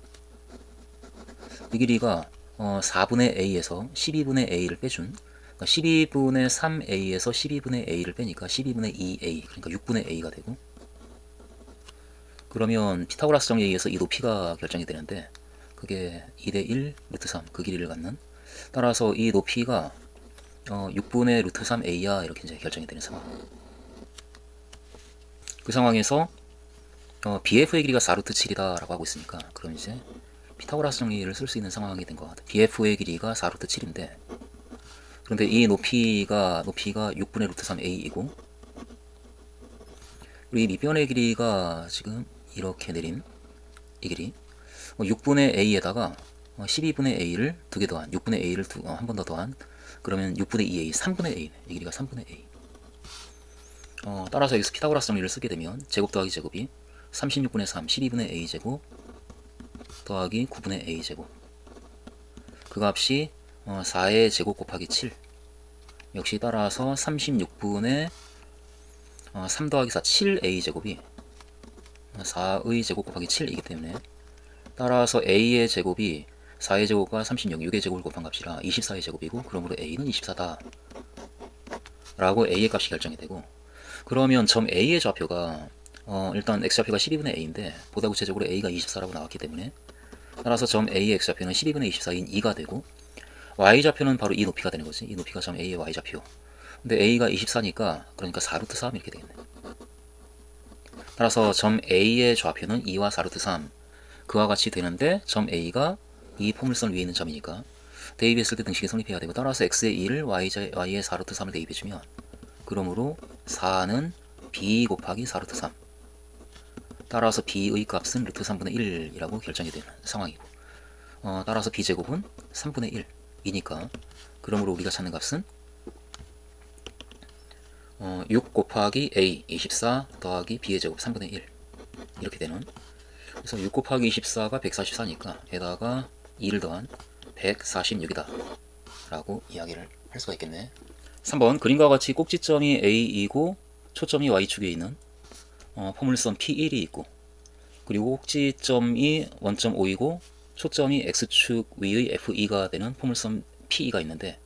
이 길이가 4분의 A에서 12분의 A를 빼준, 그러니까 12분의 3A에서 12분의 A를 빼니까 12분의 2A, 그러니까 6분의 A가 되고, 그러면 피타고라스 정리에 의해서 이 높이가 결정이 되는데 그게 2대 1 루트 3 그 길이를 갖는, 따라서 이 높이가 6분의 루트 3A야 이렇게 이제 결정이 되는 상황. 그 상황에서 BF의 길이가 4루트 7이다 라고 하고 있으니까 그럼 이제 피타고라스 정리를 쓸 수 있는 상황이 된 것 같아. BF의 길이가 4루트 7인데 그런데 이 높이가 6분의 루트 3A이고, 그리고 이 밑변의 길이가 지금 이렇게 내린 이 길이 6분의 A에다가 12분의 A를 2개 더한, 6분의 A를 한 번 더 더한, 그러면 6분의 2A, 3분의 A네. 이 길이가 3분의 A. 따라서 여기서 피타고라스 정리를 쓰게 되면 제곱 더하기 제곱이 36분의 3, 12분의 A 제곱 더하기 9분의 A 제곱, 그 값이 4의 제곱 곱하기 7, 역시 따라서 36분의 3 더하기 4, 7A 제곱이 4의 제곱 곱하기 7이기 때문에 따라서 A의 제곱이 4의 제곱과 36, 6의 제곱을 곱한 값이라 24의 제곱이고, 그러므로 A는 24다 라고 A의 값이 결정이 되고, 그러면 점 A의 좌표가 일단 X좌표가 12분의 A인데 보다 구체적으로 A가 24라고 나왔기 때문에 따라서 점 A의 X좌표는 12분의 24인 2가 되고, Y좌표는 바로 이 높이가 되는 거지. 이 높이가 점 A의 Y좌표. 근데 A가 24니까 그러니까 4루트 3 이렇게 되겠네. 따라서 점 A의 좌표는 2와 4루트 3 그와 같이 되는데 점 A가 이 포물선 위에 있는 점이니까 대입했을 때 등식이 성립해야 되고, 따라서 X의 2를 Y의 4루트 3을 대입해주면 그러므로 4는 B 곱하기 4루트 3, 따라서 B의 값은 루트 3분의 1이라고 결정이 되는 상황이고, 따라서 B제곱은 3분의 1이니까 그러므로 우리가 찾는 값은 6 곱하기 A 24 더하기 B의 제곱 3분의 1 이렇게 되는, 그래서 6 곱하기 24가 144니까 에다가 2를 더한 146이다 라고 이야기를 할 수가 있겠네. 3번 그림과 같이 꼭지점이 A이고 초점이 Y축에 있는 포물선 P1이 있고, 그리고 꼭지점이 원점 O이고 초점이 X축 위의 F2가 되는 포물선 P2가 있는데,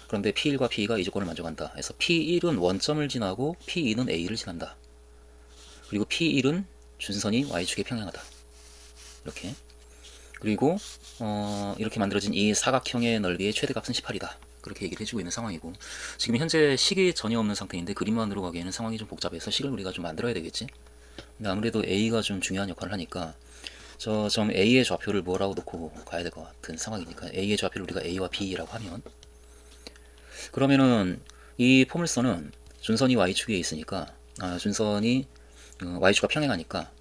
그런데 P1과 P2가 이 조건을 만족한다 해서 P1은 원점을 지나고 P2는 A를 지난다. 그리고 P1은 준선이 Y축에 평행하다. 이렇게. 그리고 이렇게 만들어진 이 사각형의 넓이의 최대값은 18이다. 그렇게 얘기를 해주고 있는 상황이고, 지금 현재 식이 전혀 없는 상태인데 그림만으로 가기에는 상황이 좀 복잡해서 식을 우리가 좀 만들어야 되겠지. 근데 아무래도 A가 좀 중요한 역할을 하니까 저 점 A의 좌표를 뭐라고 놓고 가야 될 것 같은 상황이니까 A의 좌표를 우리가 A와 B라고 하면, 그러면은 이 포물선은 준선이 Y축에 있으니까 준선이 Y축과 평행하니까,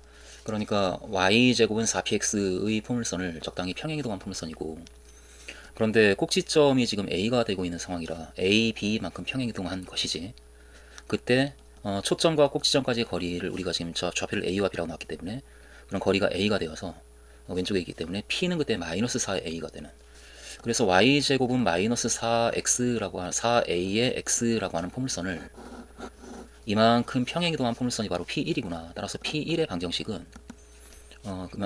그러니까 Y제곱은 4px의 포물선을 적당히 평행이동한 포물선이고, 그런데 꼭지점이 지금 A가 되고 있는 상황이라 A, B만큼 평행이동한 것이지, 그때 초점과 꼭지점까지의 거리를 우리가 지금 좌표를 A와 B라고 놨기 때문에 그런 거리가 A가 되어서 왼쪽에 있기 때문에 P는 그때 마이너스 4A가 되는, 그래서 Y제곱은 마이너스 4X라고 하는 4A의 X라고 하는 포물선을 이만큼 평행이동한 포물선이 바로 P1이구나. 따라서 P1의 방정식은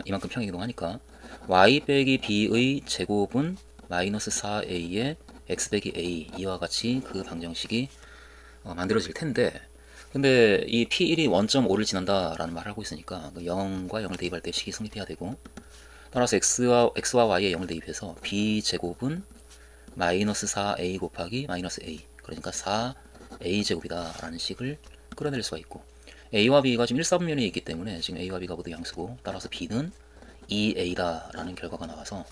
이만큼 평행이동하니까 Y 빼기 B의 제곱은 마이너스 4A의 X 빼기 A, 이와 같이 그 방정식이 만들어질 텐데, 근데 이 P1이 원점 5를 지난다라는 말을 하고 있으니까 0과 0을 대입할 때 식이 성립해야 되고, 따라서 x와 y에 0을 대입해서 b제곱은 마이너스 4a 곱하기 마이너스 a, 그러니까 4a 제곱이다 라는 식을 끌어낼 수가 있고, a와 b가 지금 1사분면에 있기 때문에 지금 a와 b가 모두 양수고, 따라서 b는 2a다 라는 결과가 나와서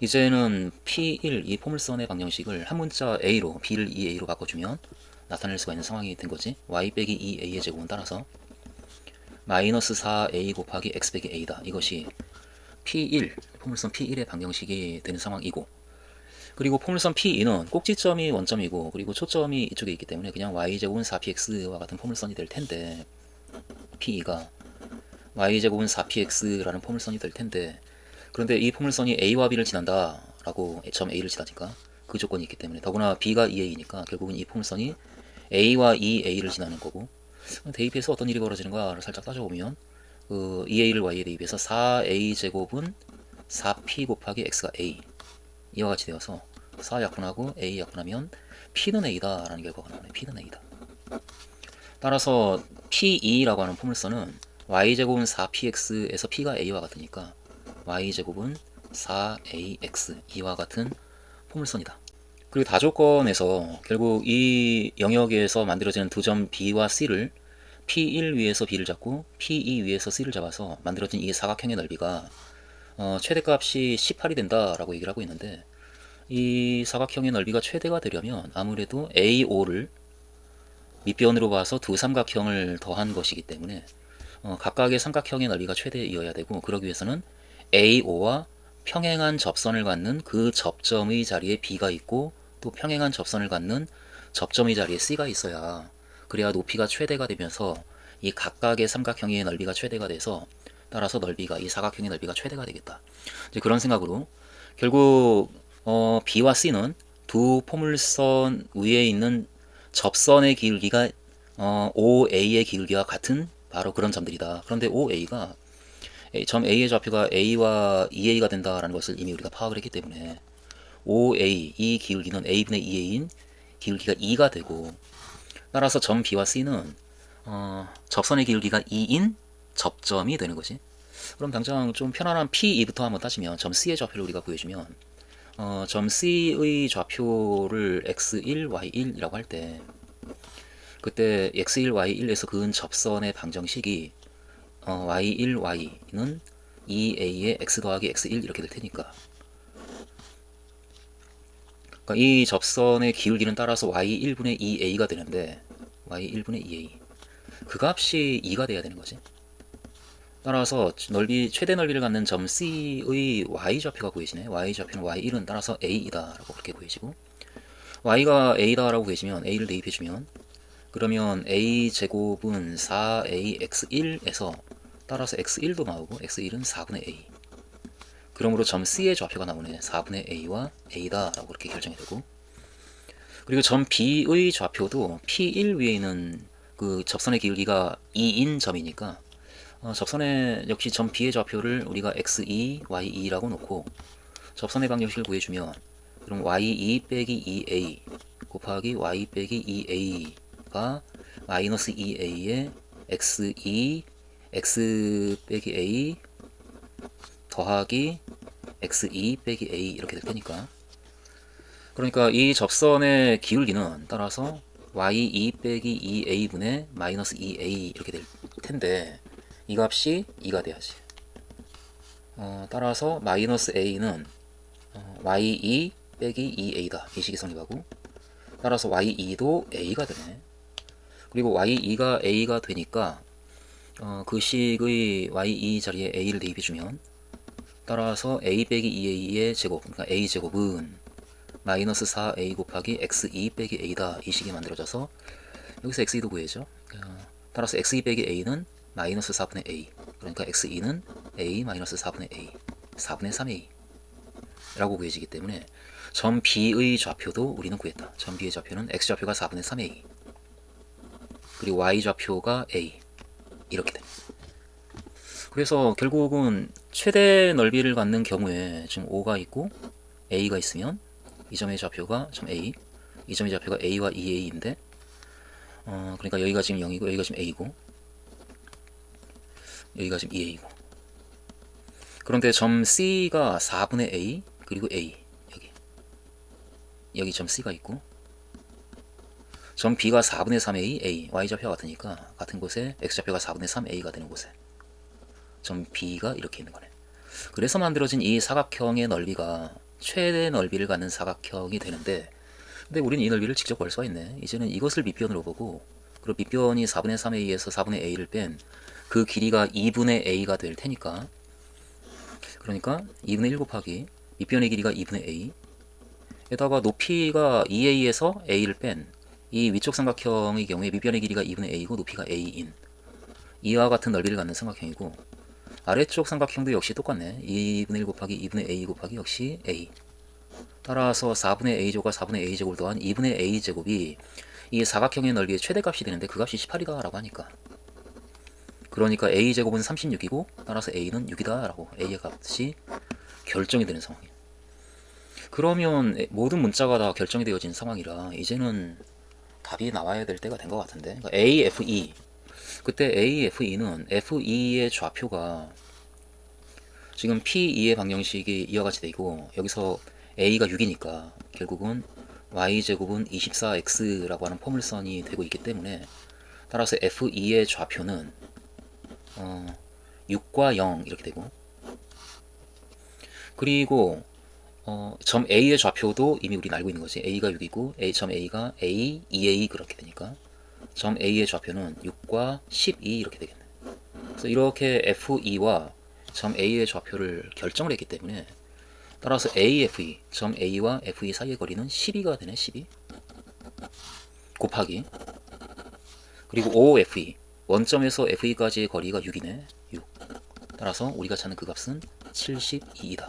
이제는 P1 이 포물선의 방정식을 한 문자 a로 b를 2a로 바꿔주면 나타낼 수가 있는 상황이 된 거지. y 빼기 2a의 제곱은 따라서 마이너스 4a 곱하기 x 빼기 a다. 이것이 P1 포물선 P1의 방정식이 되는 상황이고, 그리고 포물선 P2는 꼭지점이 원점이고 그리고 초점이 이쪽에 있기 때문에 그냥 y제곱은 4px와 같은 포물선이 될 텐데, P2가 y제곱은 4px라는 포물선이 될 텐데, 그런데 이 포물선이 a와 b를 지난다 라고 점 a를 지나니까 그 조건이 있기 때문에, 더구나 b가 2a니까 결국은 이 포물선이 a와 2a를 지나는 거고, 대입해서 어떤 일이 벌어지는가를 살짝 따져보면 그 2a를 y에 대입해서 4a 제곱은 4p 곱하기 x가 a, 이와 같이 되어서 4 약분하고 a 약분하면 p는 a다 라는 결과가 나오네. p는 a다. 따라서 P2라고 하는 포물선은 y제곱은 4px에서 p가 a와 같으니까 y제곱은 4ax, 이와 같은 포물선이다. 그리고 다조건에서 결국 이 영역에서 만들어지는 두 점 b와 c를 P1 위에서 b를 잡고 P2 위에서 c를 잡아서 만들어진 이 사각형의 넓이가 최대값이 18이 된다라고 얘기를 하고 있는데, 이 사각형의 넓이가 최대가 되려면 아무래도 AO를 밑변으로 봐서 두 삼각형을 더한 것이기 때문에 각각의 삼각형의 넓이가 최대이어야 되고, 그러기 위해서는 AO와 평행한 접선을 갖는 그 접점의 자리에 B가 있고 또 평행한 접선을 갖는 접점의 자리에 C가 있어야, 그래야 높이가 최대가 되면서 이 각각의 삼각형의 넓이가 최대가 돼서 따라서 넓이가, 이 사각형의 넓이가 최대가 되겠다. 이제 그런 생각으로 결국 B와 C는 두 포물선 위에 있는 접선의 기울기가 OA의 기울기와 같은 바로 그런 점들이다. 그런데 OA가 점 A의 좌표가 A와 2A가 된다라는 것을 이미 우리가 파악을 했기 때문에 OA, 이 기울기는 A분의 2A인 기울기가 2가 되고, 따라서 점 B와 C는 접선의 기울기가 2인 접점이 되는 거지. 그럼 당장 좀 편안한 P2부터 한번 따지면 점 C의 좌표를 우리가 구해주면 점 C의 좌표를 x1, y1이라고 할 때, 그때 x1, y1에서 그은 접선의 방정식이 y1, y는 2a의 x 더하기 x1 이렇게 될 테니까, 그러니까 이 접선의 기울기는 따라서 y1분의 2a가 되는데, y1분의 2a 그 값이 2가 돼야 되는 거지. 따라서 최대 넓이를 갖는 점 C의 y좌표가 구해지네. y좌표는 y1은 따라서 a이다 라고 그렇게 구해지고, y가 a다 라고 구해지면 a를 대입해주면, 그러면 a제곱은 4ax1에서 따라서 x1도 나오고 x1은 4분의 a, 그러므로 점 C의 좌표가 나오네. 4분의 a와 a다 라고 그렇게 결정이 되고, 그리고 점 B의 좌표도 P1 위에 있는 그 접선의 기울기가 2인 점이니까 접선의 역시 점 B의 좌표를 우리가 x2, y2라고 놓고 접선의 방정식을 구해주면, 그럼 y2 빼기 2a 곱하기 y 빼기 2a가 마이너스 2a의 x2 x 빼기 a 더하기 x2 빼기 a 이렇게 될 테니까, 그러니까 이 접선의 기울기는 따라서 y2 빼기 2a분의 마이너스 2a 이렇게 될 텐데, 이 값이 2가 돼야지. 따라서 마이너스 a는 y2 빼기 2a다. 이 식이 성립하고, 따라서 y2도 a가 되네. 그리고 y2가 a가 되니까 그 식의 y2 자리에 a를 대입해주면, 따라서 a 빼기 2a의 제곱, 그러니까 a제곱은 마이너스 4a 곱하기 x2 빼기 a다. 이 식이 만들어져서 여기서 x2도 구해죠. 따라서 x2 빼기 a는 마이너스 4분의 a, 그러니까 x2는 a 마이너스 4분의 a, 4분의 3a 라고 구해지기 때문에 점 B의 좌표도 우리는 구했다. 점 B의 좌표는 x좌표가 4분의 3a, 그리고 y좌표가 a, 이렇게 돼. 그래서 결국은 최대 넓이를 갖는 경우에 지금 O가 있고 a가 있으면 이 점의 좌표가 점 a, 이 점의 좌표가 a와 2a인데 그러니까 여기가 지금 0이고 여기가 지금 a고 여기가 지금 2a고, 그런데 점 C가 4분의 A 그리고 A 여기 점 C가 있고 점 B가 4분의 3A A Y좌표가 같으니까 같은 곳에 X좌표가 4분의 3A가 되는 곳에 점 B가 이렇게 있는 거네. 그래서 만들어진 이 사각형의 넓이가 최대 넓이를 갖는 사각형이 되는데 근데 우리는 이 넓이를 직접 구할 수가 있네. 이제는 이것을 밑변으로 보고 그리고 밑변이 4분의 3A에서 4분의 A를 뺀 그 길이가 2분의 A가 될 테니까 그러니까 2분의 1 곱하기 밑변의 길이가 2분의 A 에다가 높이가 2A에서 A를 뺀 이 위쪽 삼각형의 경우에 밑변의 길이가 2분의 A이고 높이가 A인 이와 같은 넓이를 갖는 삼각형이고 아래쪽 삼각형도 역시 똑같네. 2분의 1 곱하기 2분의 A 곱하기 역시 A 따라서 4분의 A제곱과 4분의 A제곱을 더한 2분의 A제곱이 이 사각형의 넓이의 최대값이 되는데 그 값이 18이다 라고 하니까 그러니까 A제곱은 36이고 따라서 A는 6이다 라고 A의 값이 결정이 되는 상황이에요. 그러면 모든 문자가 다 결정이 되어진 상황이라 이제는 답이 나와야 될 때가 된 것 같은데 그러니까 A, F, E 그때 A, F, E는 F, E의 좌표가 지금 P, E의 방정식이 이와 같이 되고 여기서 A가 6이니까 결국은 Y제곱은 24X라고 하는 포물선이 되고 있기 때문에 따라서 F, E의 좌표는 6과 0 이렇게 되고 그리고 점 A의 좌표도 이미 우리는 알고 있는 거지. A가 6이고 점 A가 A, 2A 그렇게 되니까 점 A의 좌표는 6과 12 이렇게 되겠네. 그래서 이렇게 FE와 점 A의 좌표를 결정을 했기 때문에 따라서 AFE, 점 A와 FE 사이의 거리는 12가 되네. 12 곱하기 그리고 OFE 원점에서 FE까지의 거리가 6이네. 6 따라서 우리가 찾는 그 값은 72이다.